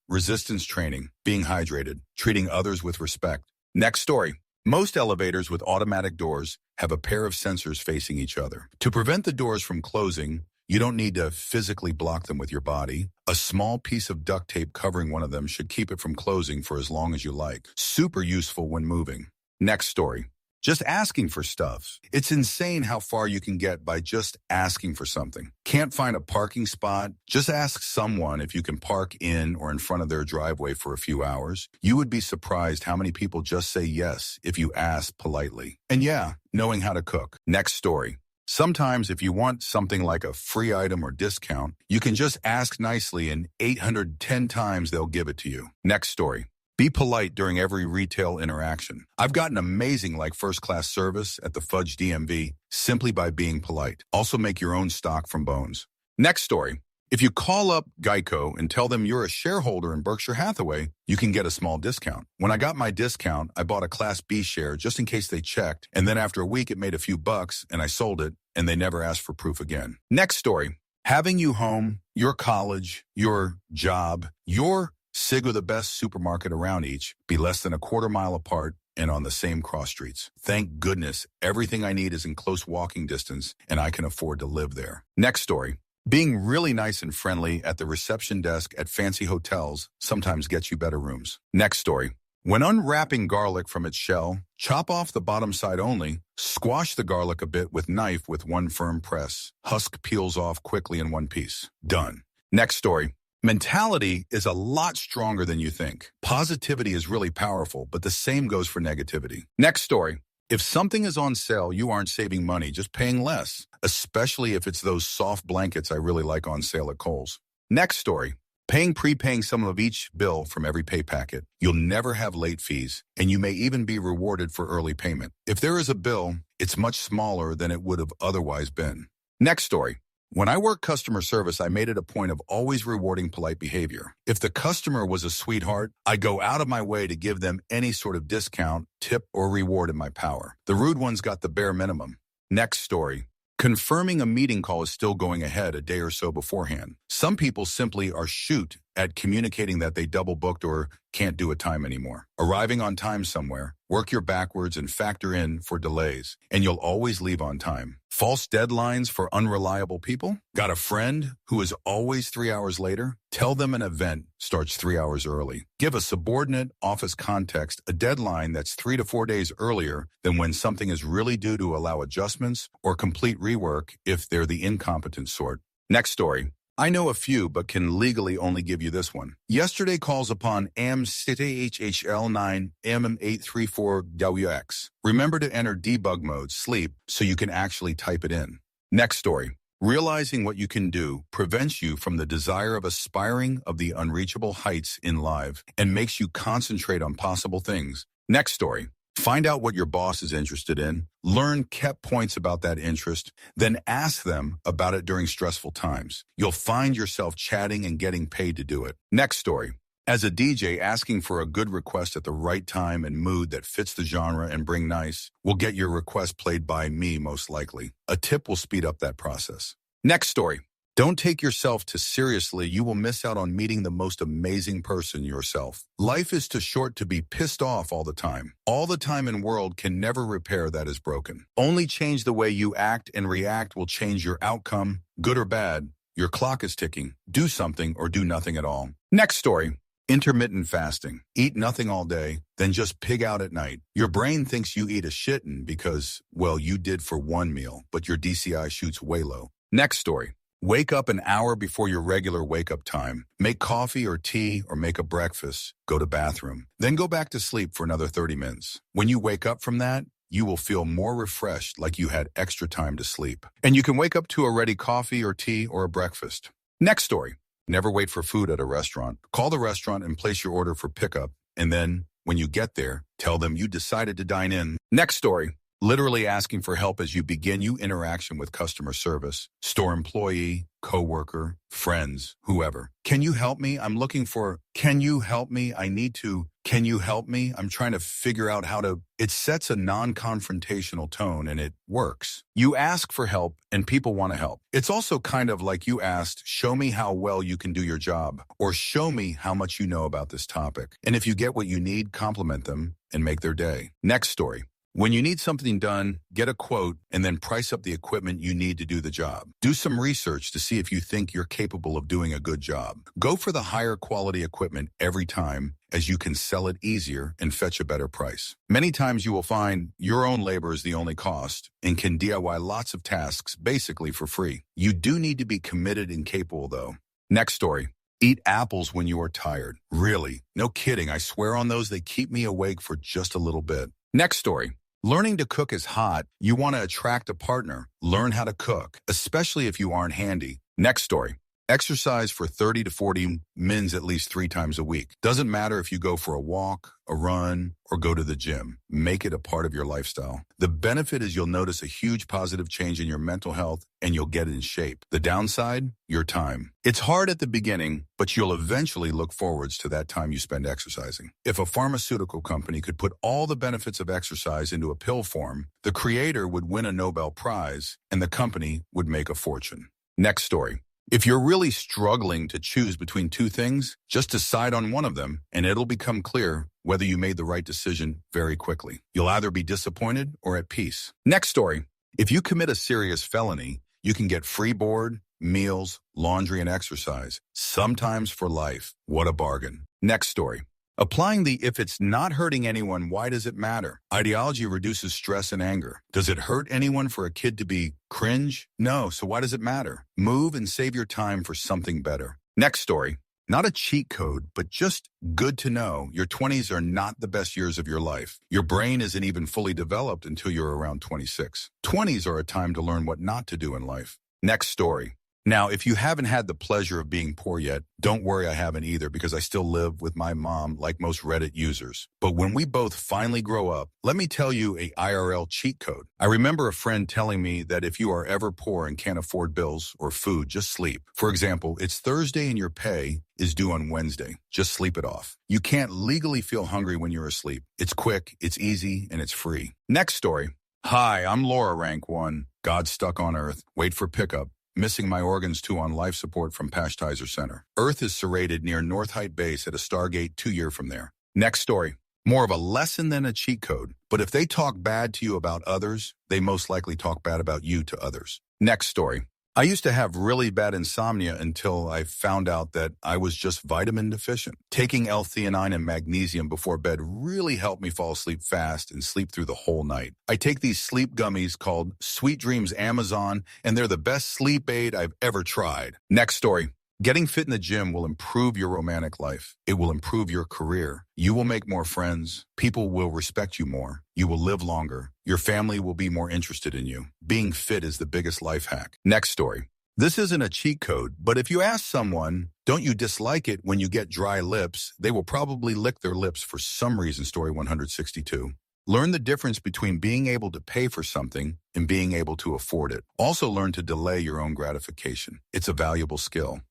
resistance training, being hydrated, treating others with respect. Next story. Most elevators with automatic doors have a pair of sensors facing each other. To prevent the doors from closing, you don't need to physically block them with your body. A small piece of duct tape covering one of them should keep it from closing for as long as you like. Super useful when moving. Next story. Just asking for stuff. It's insane how far you can get by just asking for something. Can't find a parking spot? Just ask someone if you can park in or in front of their driveway for a few hours. You would be surprised how many people just say yes if you ask politely. And yeah, knowing how to cook. Next story. Sometimes if you want something like a free item or discount, you can just ask nicely and 810 times they'll give it to you. Next story. Be polite during every retail interaction. I've gotten amazing first-class service at the Fudge DMV simply by being polite. Also make your own stock from bones. Next story. If you call up Geico and tell them you're a shareholder in Berkshire Hathaway, you can get a small discount. When I got my discount, I bought a Class B share just in case they checked, and then after a week it made a few bucks and I sold it, and they never asked for proof again. Next story. Having you home, your college, your job, your SIG or the best supermarket around each be less than a quarter mile apart and on the same cross streets. Thank goodness everything I need is in close walking distance and I can afford to live there. Next story. Being really nice and friendly at the reception desk at fancy hotels sometimes gets you better rooms. Next story. When unwrapping garlic from its shell, chop off the bottom side only, squash the garlic a bit with knife with one firm press. Husk peels off quickly in one piece. Done. Next story. Mentality is a lot stronger than you think. Positivity is really powerful, but the same goes for negativity. Next story. If something is on sale, you aren't saving money, just paying less, especially if it's those soft blankets I really like on sale at Kohl's. Next story. Prepaying some of each bill from every pay packet. You'll never have late fees, and you may even be rewarded for early payment. If there is a bill, it's much smaller than it would have otherwise been. Next story. When I worked customer service, I made it a point of always rewarding polite behavior. If the customer was a sweetheart, I'd go out of my way to give them any sort of discount, tip, or reward in my power. The rude ones got the bare minimum. Next story. Confirming a meeting call is still going ahead a day or so beforehand. Some people simply are shoot at communicating that they double booked or can't do a time anymore. Arriving on time somewhere, work your backwards and factor in for delays, and you'll always leave on time. False deadlines for unreliable people? Got a friend who is always 3 hours later? Tell them an event starts 3 hours early. Give a subordinate office context a deadline that's 3 to 4 days earlier than when something is really due to allow adjustments or complete rework if they're the incompetent sort. Next story. I know a few, but can legally only give you this one. Yesterday calls upon AMCTHHL9MM834WX. Remember to enter debug mode, sleep, so you can actually type it in. Next story. Realizing what you can do prevents you from the desire of aspiring of the unreachable heights in life and makes you concentrate on possible things. Next story. Find out what your boss is interested in, learn kept points about that interest, then ask them about it during stressful times. You'll find yourself chatting and getting paid to do it. Next story. As a DJ, asking for a good request at the right time and mood that fits the genre and bring nice will get your request played by me most likely. A tip will speed up that process. Next story. Don't take yourself too seriously. You will miss out on meeting the most amazing person yourself. Life is too short to be pissed off all the time. All the time in world can never repair that is broken. Only change the way you act and react will change your outcome, good or bad. Your clock is ticking. Do something or do nothing at all. Next story. Intermittent fasting. Eat nothing all day, then just pig out at night. Your brain thinks you eat a shittin' because, well, you did for one meal, but your DCI shoots way low. Next story. Wake up an hour before your regular wake-up time. Make coffee or tea or make a breakfast. Go to bathroom. Then go back to sleep for another 30 minutes. When you wake up from that, you will feel more refreshed, like you had extra time to sleep. And you can wake up to a ready coffee or tea or a breakfast. Next story. Never wait for food at a restaurant. Call the restaurant and place your order for pickup. And then, when you get there, tell them you decided to dine in. Next story. Literally asking for help as you begin your interaction with customer service, store employee, coworker, friends, whoever. Can you help me? I'm looking for, can you help me? I need to, can you help me? I'm trying to figure out how to. It sets a non-confrontational tone and it works. You ask for help and people want to help. It's also kind of like you asked, show me how well you can do your job, or show me how much you know about this topic. And if you get what you need, compliment them and make their day. Next story. When you need something done, get a quote and then price up the equipment you need to do the job. Do some research to see if you think you're capable of doing a good job. Go for the higher quality equipment every time, as you can sell it easier and fetch a better price. Many times you will find your own labor is the only cost and can DIY lots of tasks basically for free. You do need to be committed and capable though. Next story. Eat apples when you are tired. Really? No kidding. I swear on those, they keep me awake for just a little bit. Next story. Learning to cook is hot. You want to attract a partner. Learn how to cook, especially if you aren't handy. Next story. Exercise for 30 to 40 minutes at least 3 times a week. Doesn't matter if you go for a walk, a run, or go to the gym. Make it a part of your lifestyle. The benefit is you'll notice a huge positive change in your mental health and you'll get in shape. The downside, your time. It's hard at the beginning, but you'll eventually look forwards to that time you spend exercising. If a pharmaceutical company could put all the benefits of exercise into a pill form, the creator would win a Nobel Prize and the company would make a fortune. Next story. If you're really struggling to choose between 2 things, just decide on one of them and it'll become clear whether you made the right decision very quickly. You'll either be disappointed or at peace. Next story. If you commit a serious felony, you can get free board, meals, laundry, and exercise, sometimes for life. What a bargain. Next story. Applying the if it's not hurting anyone, why does it matter? Ideology reduces stress and anger. Does it hurt anyone for a kid to be cringe? No, so why does it matter? Move and save your time for something better. Next story. Not a cheat code, but just good to know. Your 20s are not the best years of your life. Your brain isn't even fully developed until you're around 26. 20s are a time to learn what not to do in life. Next story. Now, if you haven't had the pleasure of being poor yet, don't worry, I haven't either, because I still live with my mom like most Reddit users. But when we both finally grow up, let me tell you a IRL cheat code. I remember a friend telling me that if you are ever poor and can't afford bills or food, just sleep. For example, it's Thursday and your pay is due on Wednesday. Just sleep it off. You can't legally feel hungry when you're asleep. It's quick, it's easy, and it's free. Next story. Hi, I'm Laura, rank 1. God stuck on Earth. Wait for pickup. Missing my organs too on life support from Pashtizer Center. Earth is serrated near North Height Base at a Stargate 2 year from there. Next story. More of a lesson than a cheat code. But if they talk bad to you about others, they most likely talk bad about you to others. Next story. I used to have really bad insomnia until I found out that I was just vitamin deficient. Taking L-theanine and magnesium before bed really helped me fall asleep fast and sleep through the whole night. I take these sleep gummies called Sweet Dreams Amazon, and they're the best sleep aid I've ever tried. Next story. Getting fit in the gym will improve your romantic life. It will improve your career. You will make more friends. People will respect you more. You will live longer. Your family will be more interested in you. Being fit is the biggest life hack. Next story. This isn't a cheat code, but if you ask someone, don't you dislike it when you get dry lips, they will probably lick their lips for some reason. Story 162. Learn the difference between being able to pay for something and being able to afford it. Also learn to delay your own gratification. It's a valuable skill.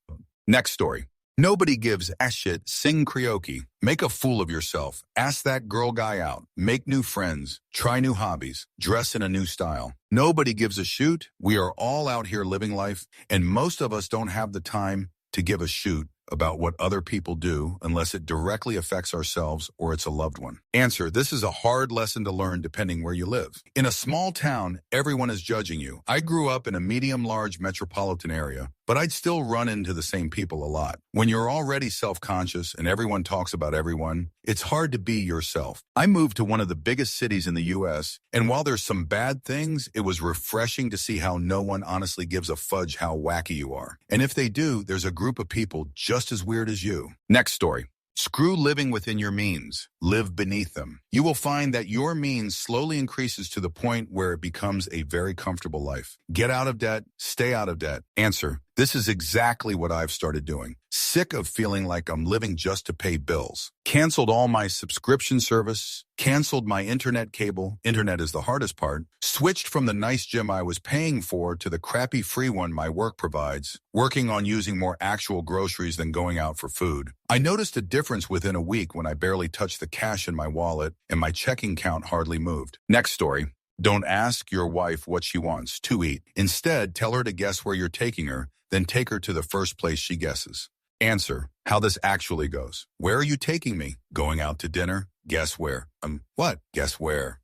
Next story. Nobody gives a shit. Sing karaoke. Make a fool of yourself. Ask that girl guy out. Make new friends. Try new hobbies. Dress in a new style. Nobody gives a shoot. We are all out here living life, and most of us don't have the time to give a shoot about what other people do unless it directly affects ourselves or it's a loved one. Answer, this is a hard lesson to learn depending where you live. In a small town, everyone is judging you. I grew up in a medium-large metropolitan area, but I'd still run into the same people a lot. When you're already self-conscious and everyone talks about everyone, it's hard to be yourself. I moved to one of the biggest cities in the U.S., and while there's some bad things, it was refreshing to see how no one honestly gives a fudge how wacky you are. And if they do, there's a group of people just as weird as you. Next story. Screw living within your means. Live beneath them. You will find that your means slowly increases to the point where it becomes a very comfortable life. Get out of debt. Stay out of debt. Answer. This is exactly what I've started doing. Sick of feeling like I'm living just to pay bills. Canceled all my subscription service. Canceled my internet cable. Internet is the hardest part. Switched from the nice gym I was paying for to the crappy free one my work provides. Working on using more actual groceries than going out for food. I noticed a difference within a week when I barely touched the cash in my wallet and my checking count hardly moved. Next story. Don't ask your wife what she wants to eat. Instead, tell her to guess where you're taking her, then take her to the first place she guesses. Answer. How this actually goes. Where are you taking me? Going out to dinner? Guess where? What? Guess where?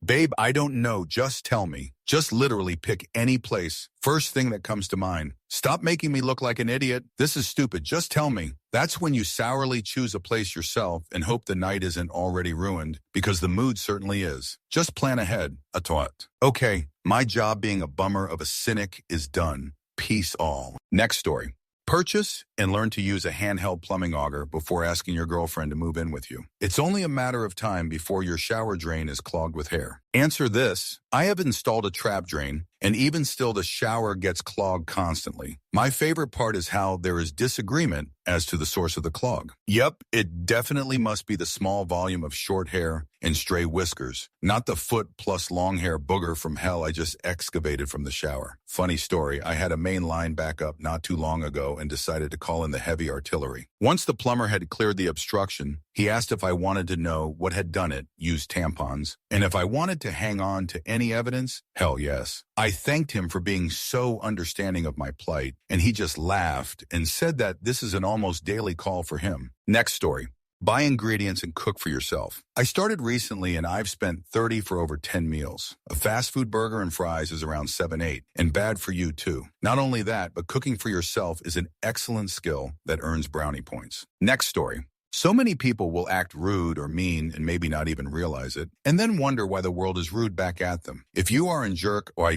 Babe, I don't know. Just tell me. Just literally pick any place. First thing that comes to mind. Stop making me look like an idiot. This is stupid. Just tell me. That's when you sourly choose a place yourself and hope the night isn't already ruined, because the mood certainly is. Just plan ahead. A thought. Okay, my job being a bummer of a cynic is done. Peace all. Next story. Purchase and learn to use a handheld plumbing auger before asking your girlfriend to move in with you. It's only a matter of time before your shower drain is clogged with hair. Answer this. I have installed a trap drain, and even still the shower gets clogged constantly. My favorite part is how there is disagreement as to the source of the clog. Yep, it definitely must be the small volume of short hair and stray whiskers, not the foot plus long hair booger from hell I just excavated from the shower. Funny story, I had a main line back up not too long ago and decided to call in the heavy artillery. Once the plumber had cleared the obstruction, he asked if I wanted to know what had done it, used tampons, and if I wanted to hang on to any evidence. Hell yes. I thanked him for being so understanding of my plight, and he just laughed and said that this is an almost daily call for him. Next story. Buy ingredients and cook for yourself. I started recently and I've spent $30 for over 10 meals. A fast food burger and fries is around $7-8, and bad for you too. Not only that, but cooking for yourself is an excellent skill that earns brownie points. Next story. So many people will act rude or mean and maybe not even realize it, and then wonder why the world is rude back at them. If you are in jerk or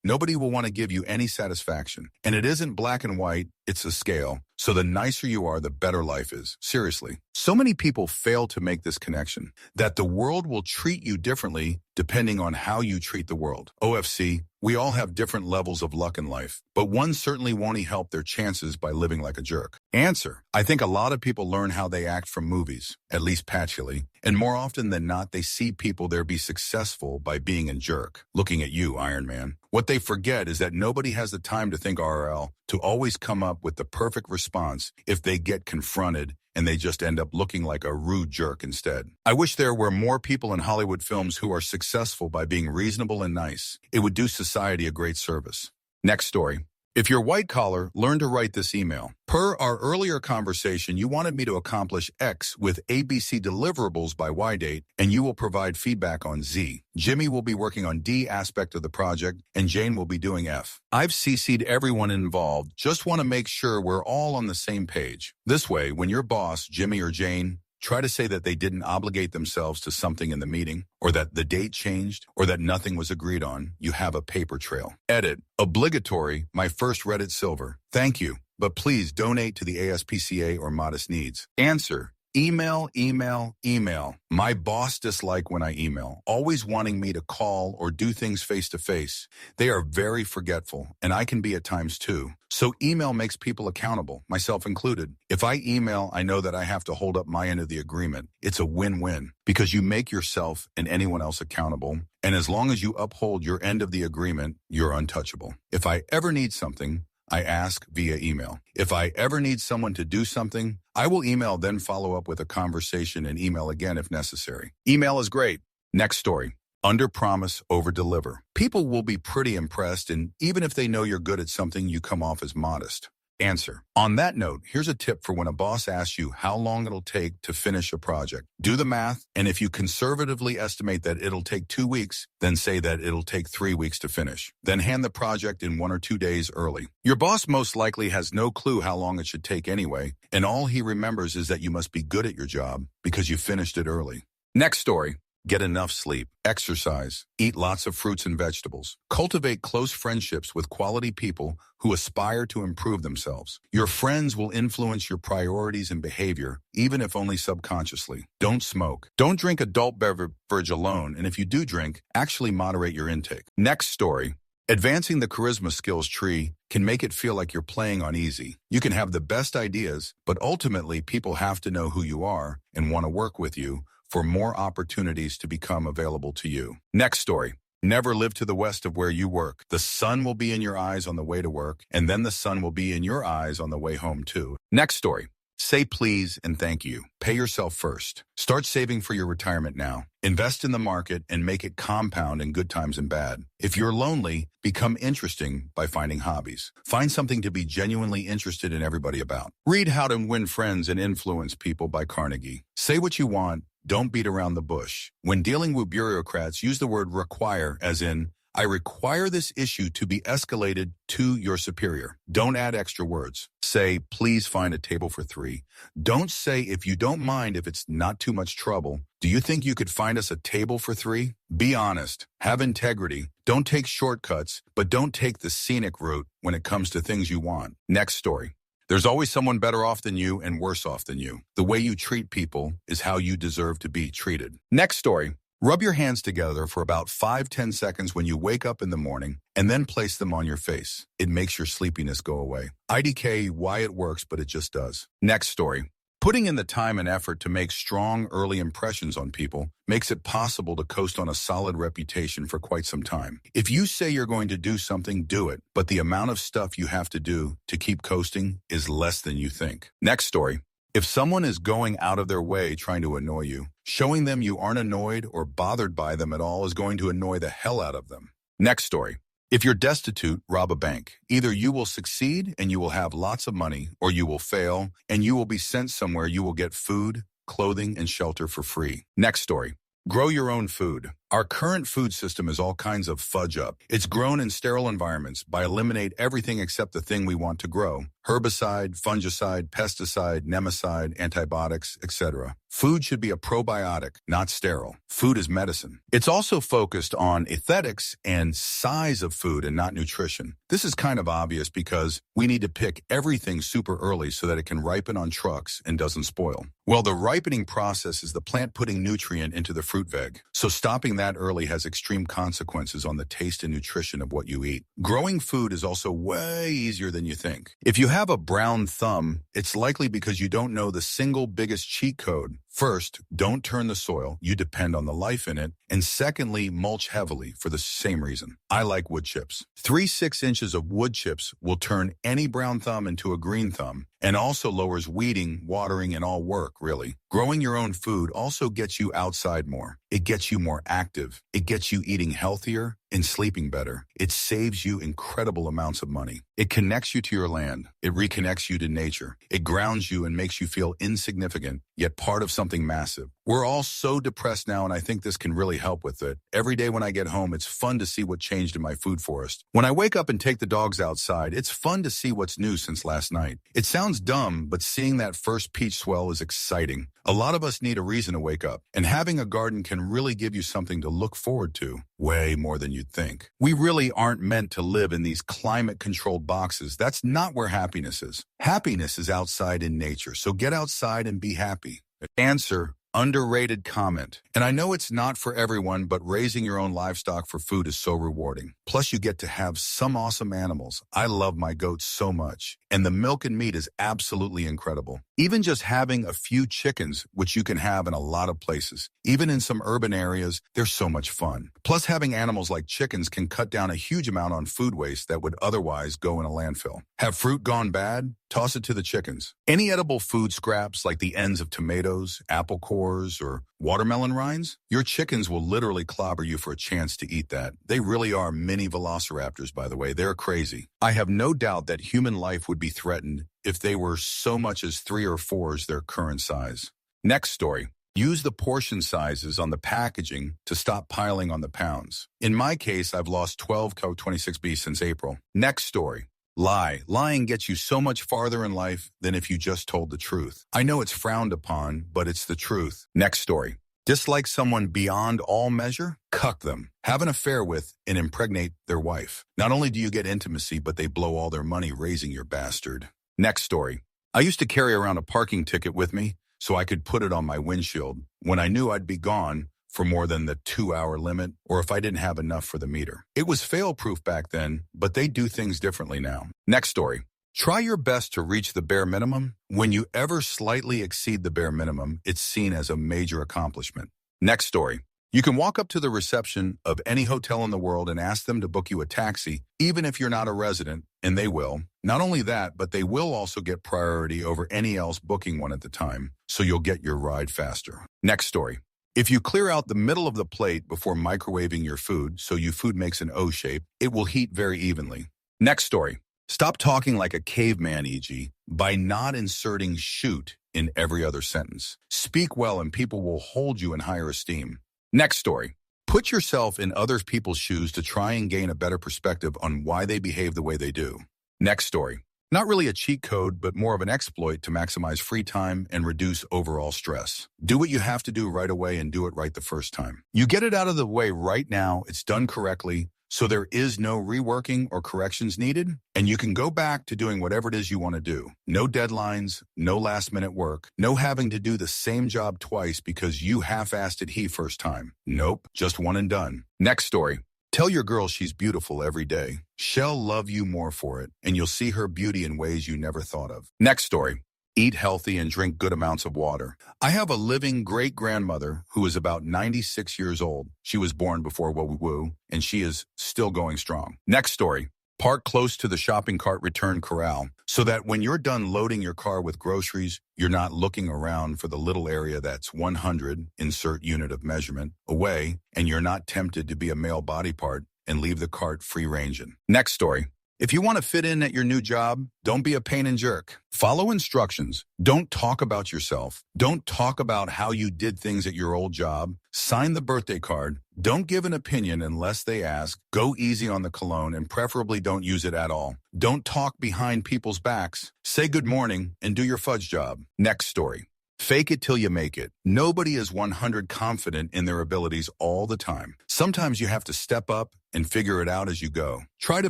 nobody will want to give you any satisfaction. And it isn't black and white, it's a scale. So the nicer you are, the better life is. Seriously. So many people fail to make this connection, that the world will treat you differently depending on how you treat the world. OFC, we all have different levels of luck in life, but one certainly won't help their chances by living like a jerk. Answer. I think a lot of people learn how they act from movies, at least patchily, and more often than not, they see people there be successful by being a jerk. Looking at you, Iron Man. What they forget is that nobody has the time to think RL to always come up with the perfect response if they get confronted and they just end up looking like a rude jerk instead. I wish there were more people in Hollywood films who are successful by being reasonable and nice. It would do society a great service. Next story. If you're white collar, learn to write this email. Per our earlier conversation, you wanted me to accomplish X with ABC deliverables by Y date, and you will provide feedback on Z. Jimmy will be working on D aspect of the project, and Jane will be doing F. I've CC'd everyone involved. Just want to make sure we're all on the same page. This way, when your boss, Jimmy or Jane, try to say that they didn't obligate themselves to something in the meeting, or that the date changed, or that nothing was agreed on, you have a paper trail. Edit. Obligatory, my first Reddit silver. Thank you, but please donate to the ASPCA or Modest Needs. Answer. Email, email, email. My boss dislike when I email, always wanting me to call or do things face-to-face. They are very forgetful, and I can be at times too. So email makes people accountable, myself included. If I email, I know that I have to hold up my end of the agreement. It's a win-win because you make yourself and anyone else accountable. And as long as you uphold your end of the agreement, you're untouchable. If I ever need something, I ask via email. If I ever need someone to do something, I will email, then follow up with a conversation and email again if necessary. Email is great. Next story. Under promise, over deliver. People will be pretty impressed, and even if they know you're good at something, you come off as modest. Answer. On that note, here's a tip for when a boss asks you how long it'll take to finish a project. Do the math, and if you conservatively estimate that it'll take 2 weeks, then say that it'll take 3 weeks to finish. Then hand the project in 1 or 2 days early. Your boss most likely has no clue how long it should take anyway, and all he remembers is that you must be good at your job because you finished it early. Next story. Get enough sleep, exercise, eat lots of fruits and vegetables. Cultivate close friendships with quality people who aspire to improve themselves. Your friends will influence your priorities and behavior, even if only subconsciously. Don't smoke. Don't drink adult beverage alone, and if you do drink, actually moderate your intake. Next story. Advancing the charisma skills tree can make it feel like you're playing on easy. You can have the best ideas, but ultimately people have to know who you are and want to work with you for more opportunities to become available to you. Next story. Never live to the west of where you work. The sun will be in your eyes on the way to work, and then the sun will be in your eyes on the way home too. Next story. Say please and thank you. Pay yourself first. Start saving for your retirement now. Invest in the market and make it compound in good times and bad. If you're lonely, become interesting by finding hobbies. Find something to be genuinely interested in everybody about. Read How to Win Friends and Influence People by Carnegie. Say what you want. Don't beat around the bush. When dealing with bureaucrats, use the word require, as in, I require this issue to be escalated to your superior. Don't add extra words. Say, please find a table for 3. Don't say, if you don't mind, if it's not too much trouble. Do you think you could find us a table for 3? Be honest. Have integrity. Don't take shortcuts, but don't take the scenic route when it comes to things you want. Next story. There's always someone better off than you and worse off than you. The way you treat people is how you deserve to be treated. Next story. Rub your hands together for about 5-10 seconds when you wake up in the morning and then place them on your face. It makes your sleepiness go away. IDK, why it works, but it just does. Next story. Putting in the time and effort to make strong early impressions on people makes it possible to coast on a solid reputation for quite some time. If you say you're going to do something, do it, but the amount of stuff you have to do to keep coasting is less than you think. Next story. If someone is going out of their way trying to annoy you, showing them you aren't annoyed or bothered by them at all is going to annoy the hell out of them. Next story. If you're destitute, rob a bank. Either you will succeed and you will have lots of money, or you will fail and you will be sent somewhere you will get food, clothing, and shelter for free. Next story. Grow your own food. Our current food system is all kinds of fudge up. It's grown in sterile environments by eliminate everything except the thing we want to grow. Herbicide, fungicide, pesticide, nemicide, antibiotics, etc. Food should be a probiotic, not sterile. Food is medicine. It's also focused on aesthetics and size of food and not nutrition. This is kind of obvious because we need to pick everything super early so that it can ripen on trucks and doesn't spoil. Well, the ripening process is the plant putting nutrient into the fruit veg. So stopping that early has extreme consequences on the taste and nutrition of what you eat. Growing food is also way easier than you think. If you have a brown thumb, it's likely because you don't know the single biggest cheat code. First, don't turn the soil. You depend on the life in it. And secondly, mulch heavily for the same reason. I like wood chips. 3-6 inches of wood chips will turn any brown thumb into a green thumb and also lowers weeding, watering, and all work, really. Growing your own food also gets you outside more. It gets you more active. It gets you eating healthier and sleeping better. It saves you incredible amounts of money. It connects you to your land. It reconnects you to nature. It grounds you and makes you feel insignificant, yet part of something massive. We're all so depressed now, and I think this can really help with it. Every day when I get home, it's fun to see what changed in my food forest. When I wake up and take the dogs outside, it's fun to see what's new since last night. It sounds dumb, but seeing that first peach swell is exciting. A lot of us need a reason to wake up, and having a garden can really give you something to look forward to, way more than you'd think. We really aren't meant to live in these climate-controlled boxes. That's not where happiness is. Happiness is outside in nature, so get outside and be happy. Answer: underrated comment. And I know it's not for everyone, but raising your own livestock for food is so rewarding. Plus, you get to have some awesome animals. I love my goats so much, and the milk and meat is absolutely incredible. Even just having a few chickens, which you can have in a lot of places, even in some urban areas, they're so much fun. Plus, having animals like chickens can cut down a huge amount on food waste that would otherwise go in a landfill. Have fruit gone bad? Toss it to the chickens. Any edible food scraps like the ends of tomatoes, apple cores, or watermelon rinds? Your chickens will literally clobber you for a chance to eat that. They really are mini velociraptors, by the way. They're crazy. I have no doubt that human life would be threatened if they were so much as 3 or 4 their current size. Next story. Use the portion sizes on the packaging to stop piling on the pounds. In my case, I've lost 12 Co-26B since April. Next story. Lie. Lying gets you so much farther in life than if you just told the truth. I know it's frowned upon, but it's the truth. Next story. Dislike someone beyond all measure? Cuck them. Have an affair with and impregnate their wife. Not only do you get intimacy, but they blow all their money raising your bastard. Next story. I used to carry around a parking ticket with me so I could put it on my windshield when I knew I'd be gone for more than the 2-hour limit, or if I didn't have enough for the meter. It was fail-proof back then, but they do things differently now. Next story. Try your best to reach the bare minimum. When you ever slightly exceed the bare minimum, it's seen as a major accomplishment. Next story. You can walk up to the reception of any hotel in the world and ask them to book you a taxi, even if you're not a resident, and they will. Not only that, but they will also get priority over any else booking one at the time, so you'll get your ride faster. Next story. If you clear out the middle of the plate before microwaving your food so your food makes an O shape, it will heat very evenly. Next story. Stop talking like a caveman, e.g., by not inserting shoot in every other sentence. Speak well and people will hold you in higher esteem. Next story. Put yourself in other people's shoes to try and gain a better perspective on why they behave the way they do. Next story. Not really a cheat code, but more of an exploit to maximize free time and reduce overall stress. Do what you have to do right away and do it right the first time. You get it out of the way right now, it's done correctly, so there is no reworking or corrections needed, and you can go back to doing whatever it is you want to do. No deadlines, no last-minute work, no having to do the same job twice because you half-assed it first time. Nope, just one and done. Next story. Tell your girl she's beautiful every day. She'll love you more for it, and you'll see her beauty in ways you never thought of. Next story. Eat healthy and drink good amounts of water. I have a living great-grandmother who is about 96 years old. She was born before World War II, and she is still going strong. Next story. Park close to the shopping cart return corral so that when you're done loading your car with groceries, you're not looking around for the little area that's 100, insert unit of measurement, away, and you're not tempted to be a male body part and leave the cart free-ranging. Next story. If you want to fit in at your new job, don't be a pain and jerk. Follow instructions. Don't talk about yourself. Don't talk about how you did things at your old job. Sign the birthday card. Don't give an opinion unless they ask. Go easy on the cologne and preferably don't use it at all. Don't talk behind people's backs. Say good morning and do your fudge job. Next story. Fake it till you make it. Nobody is 100 confident in their abilities all the time. Sometimes you have to step up and figure it out as you go. Try to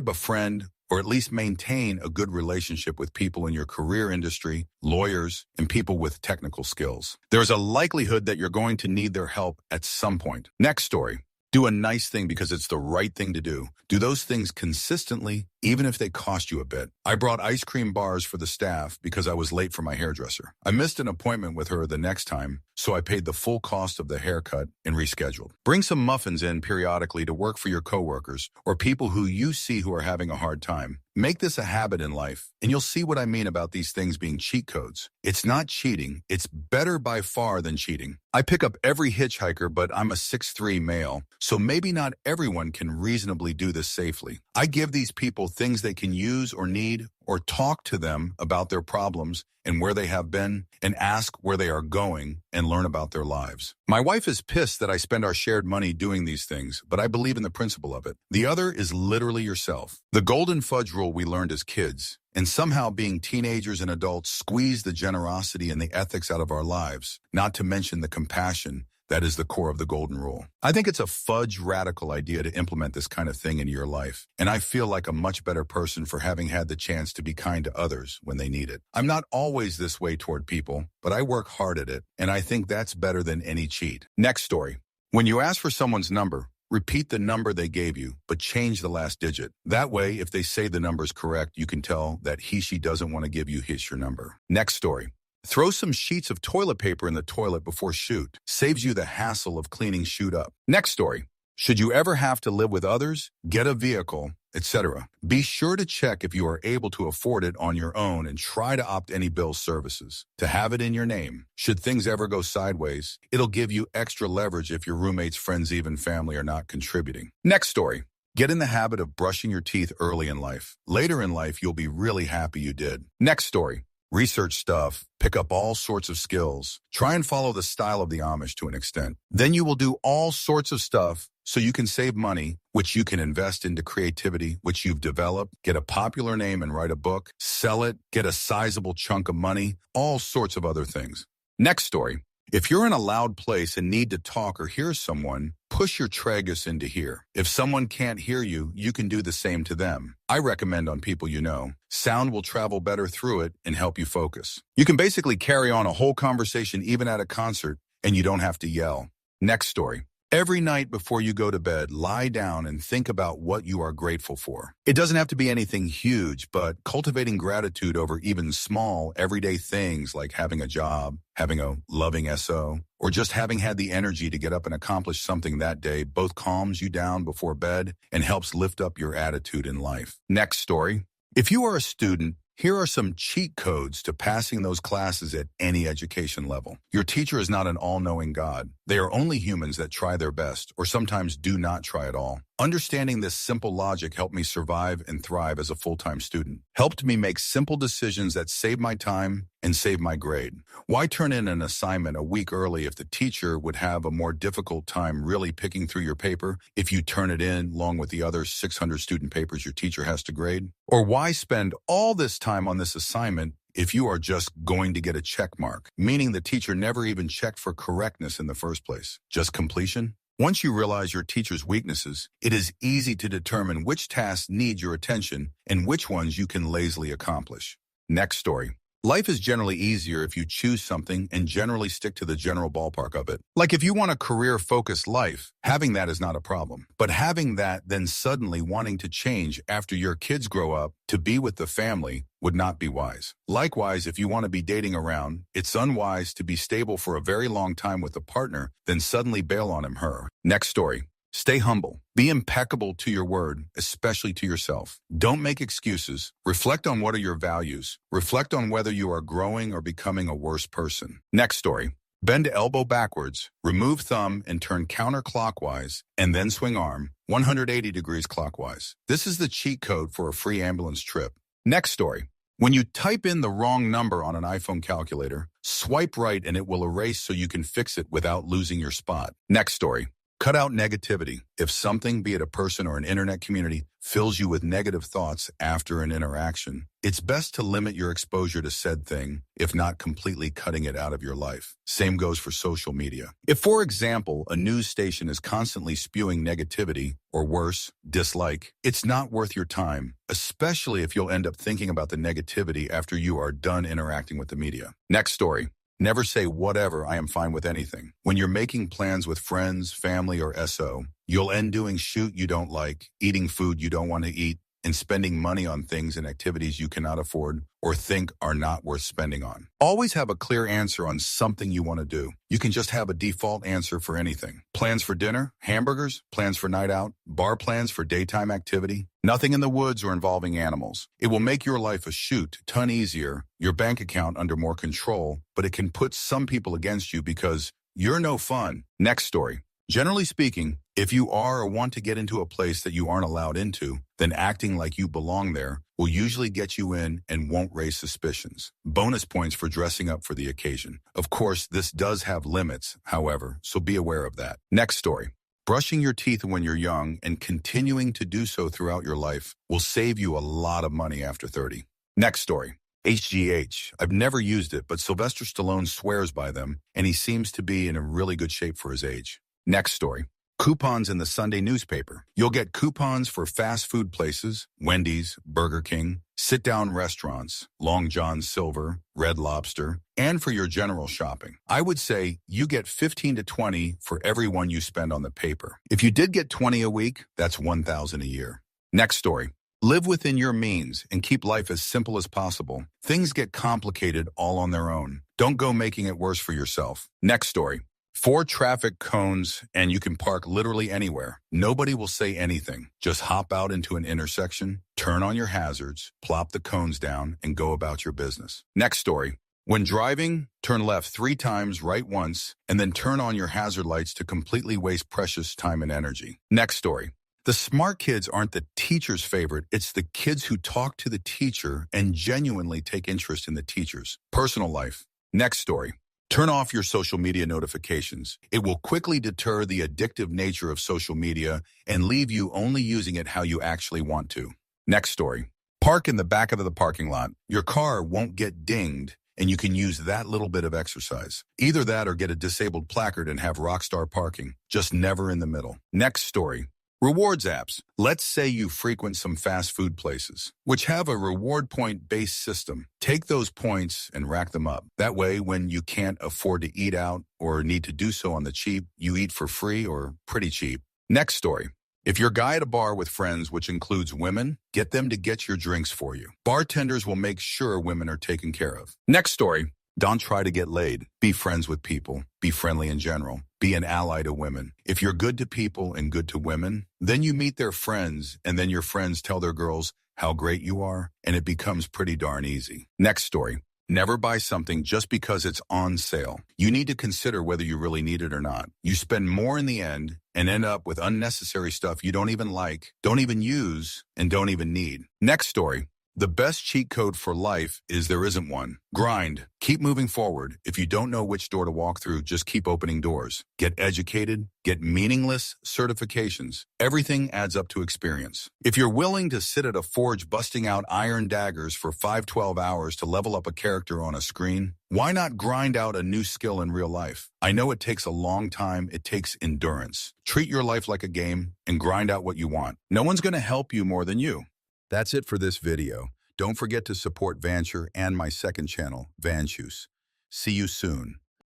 befriend or at least maintain a good relationship with people in your career industry, lawyers, and people with technical skills. There's a likelihood that you're going to need their help at some point. Next story. Do a nice thing because it's the right thing to do. Do those things consistently, even if they cost you a bit. I brought ice cream bars for the staff because I was late for my hairdresser. I missed an appointment with her the next time, so I paid the full cost of the haircut and rescheduled. Bring some muffins in periodically to work for your coworkers or people who you see who are having a hard time. Make this a habit in life, and you'll see what I mean about these things being cheat codes. It's not cheating. It's better by far than cheating. I pick up every hitchhiker, but I'm a 6'3" male, so maybe not everyone can reasonably do this safely. I give these people things they can use or need, or talk to them about their problems and where they have been, and ask where they are going and learn about their lives. My wife is pissed that I spend our shared money doing these things, but I believe in the principle of it. The other is literally yourself. The golden fudge rule we learned as kids, and somehow being teenagers and adults squeeze the generosity and the ethics out of our lives, not to mention the compassion that is the core of the golden rule. I think it's a fudge radical idea to implement this kind of thing in your life, and I feel like a much better person for having had the chance to be kind to others when they need it. I'm not always this way toward people, but I work hard at it, and I think that's better than any cheat. Next story. When you ask for someone's number, repeat the number they gave you, but change the last digit. That way, if they say the number is correct, you can tell that she doesn't want to give you your number. Next story. Throw some sheets of toilet paper in the toilet before shoot. Saves you the hassle of cleaning shoot up. Next story. Should you ever have to live with others, get a vehicle, etc., be sure to check if you are able to afford it on your own and try to opt any bill services. To have it in your name. Should things ever go sideways, it'll give you extra leverage if your roommates, friends, even family are not contributing. Next story. Get in the habit of brushing your teeth early in life. Later in life, you'll be really happy you did. Next story. Research stuff, pick up all sorts of skills. Try and follow the style of the Amish to an extent. Then you will do all sorts of stuff so you can save money, which you can invest into creativity, which you've developed, get a popular name and write a book, sell it, get a sizable chunk of money, all sorts of other things. Next story. If you're in a loud place and need to talk or hear someone, push your tragus into here. If someone can't hear you, you can do the same to them. I recommend on people you know. Sound will travel better through it and help you focus. You can basically carry on a whole conversation even at a concert, and you don't have to yell. Next story. Every night before you go to bed, lie down and think about what you are grateful for. It doesn't have to be anything huge, but cultivating gratitude over even small, everyday things like having a job, having a loving SO, or just having had the energy to get up and accomplish something that day both calms you down before bed and helps lift up your attitude in life. Next story. If you are a student, here are some cheat codes to passing those classes at any education level. Your teacher is not an all-knowing God. They are only humans that try their best, or sometimes do not try at all. Understanding this simple logic helped me survive and thrive as a full-time student. Helped me make simple decisions that save my time and save my grade. Why turn in an assignment a week early if the teacher would have a more difficult time really picking through your paper if you turn it in along with the other 600 student papers your teacher has to grade? Or why spend all this time on this assignment if you are just going to get a check mark, meaning the teacher never even checked for correctness in the first place? Just completion? Once you realize your teacher's weaknesses, it is easy to determine which tasks need your attention and which ones you can lazily accomplish. Next story. Life is generally easier if you choose something and generally stick to the general ballpark of it. Like if you want a career-focused life, having that is not a problem. But having that, then suddenly wanting to change after your kids grow up to be with the family would not be wise. Likewise, if you want to be dating around, it's unwise to be stable for a very long time with a partner, then suddenly bail on him/her. Next story. Stay humble. Be impeccable to your word, especially to yourself. Don't make excuses. Reflect on what are your values. Reflect on whether you are growing or becoming a worse person. Next story. Bend elbow backwards, remove thumb and turn counterclockwise, and then swing arm 180 degrees clockwise. This is the cheat code for a free ambulance trip. Next story. When you type in the wrong number on an iPhone calculator, swipe right and it will erase so you can fix it without losing your spot. Next story. Cut out negativity. If something, be it a person or an internet community, fills you with negative thoughts after an interaction, it's best to limit your exposure to said thing, if not completely cutting it out of your life. Same goes for social media. If, for example, a news station is constantly spewing negativity, or worse, dislike, it's not worth your time, especially if you'll end up thinking about the negativity after you are done interacting with the media. Next story. Never say whatever, I am fine with anything. When you're making plans with friends, family, or SO, you'll end doing shoot you don't like, eating food you don't want to eat, and spending money on things and activities you cannot afford or think are not worth spending on. Always have a clear answer on something you want to do. You can just have a default answer for anything. Plans for dinner, hamburgers, plans for night out, bar plans for daytime activity. Nothing in the woods or involving animals. It will make your life a ton easier, your bank account under more control, but it can put some people against you because you're no fun. Next story. Generally speaking, if you are or want to get into a place that you aren't allowed into, then acting like you belong there will usually get you in and won't raise suspicions. Bonus points for dressing up for the occasion. Of course, this does have limits, however, so be aware of that. Next story. Brushing your teeth when you're young and continuing to do so throughout your life will save you a lot of money after 30. Next story. HGH. I've never used it, but Sylvester Stallone swears by them, and he seems to be in a really good shape for his age. Next story. Coupons in the Sunday newspaper. You'll get coupons for fast food places, Wendy's, Burger King, sit-down restaurants, Long John Silver, Red Lobster, and for your general shopping. I would say you get 15 to 20 for every one you spend on the paper. If you did get 20 a week, that's 1,000 a year. Next story. Live within your means and keep life as simple as possible. Things get complicated all on their own. Don't go making it worse for yourself. Next story. 4 traffic cones and you can park literally anywhere. Nobody will say anything. Just hop out into an intersection, turn on your hazards, plop the cones down, and go about your business. Next story. When driving, turn left 3 times, right once, and then turn on your hazard lights to completely waste precious time and energy. Next story. The smart kids aren't the teacher's favorite. It's the kids who talk to the teacher and genuinely take interest in the teachers. Personal life. Next story. Turn off your social media notifications. It will quickly deter the addictive nature of social media and leave you only using it how you actually want to. Next story. Park in the back of the parking lot. Your car won't get dinged, and you can use that little bit of exercise. Either that or get a disabled placard and have rockstar parking, just never in the middle. Next story. Rewards apps. Let's say you frequent some fast food places, which have a reward point-based system. Take those points and rack them up. That way, when you can't afford to eat out or need to do so on the cheap, you eat for free or pretty cheap. Next story. If you're a guy at a bar with friends, which includes women, get them to get your drinks for you. Bartenders will make sure women are taken care of. Next story. Don't try to get laid. Be friends with people. Be friendly in general. Be an ally to women. If you're good to people and good to women, then you meet their friends, and then your friends tell their girls how great you are, and it becomes pretty darn easy. Next story. Never buy something just because it's on sale. You need to consider whether you really need it or not. You spend more in the end and end up with unnecessary stuff you don't even like, don't even use, and don't even need. Next story. The best cheat code for life is there isn't one. Grind. Keep moving forward. If you don't know which door to walk through, just keep opening doors. Get educated. Get meaningless certifications. Everything adds up to experience. If you're willing to sit at a forge busting out iron daggers for 5-12 hours to level up a character on a screen, why not grind out a new skill in real life? I know it takes a long time. It takes endurance. Treat your life like a game and grind out what you want. No one's going to help you more than you. That's it for this video. Don't forget to support Vancher and my second channel, Vanchus. See you soon.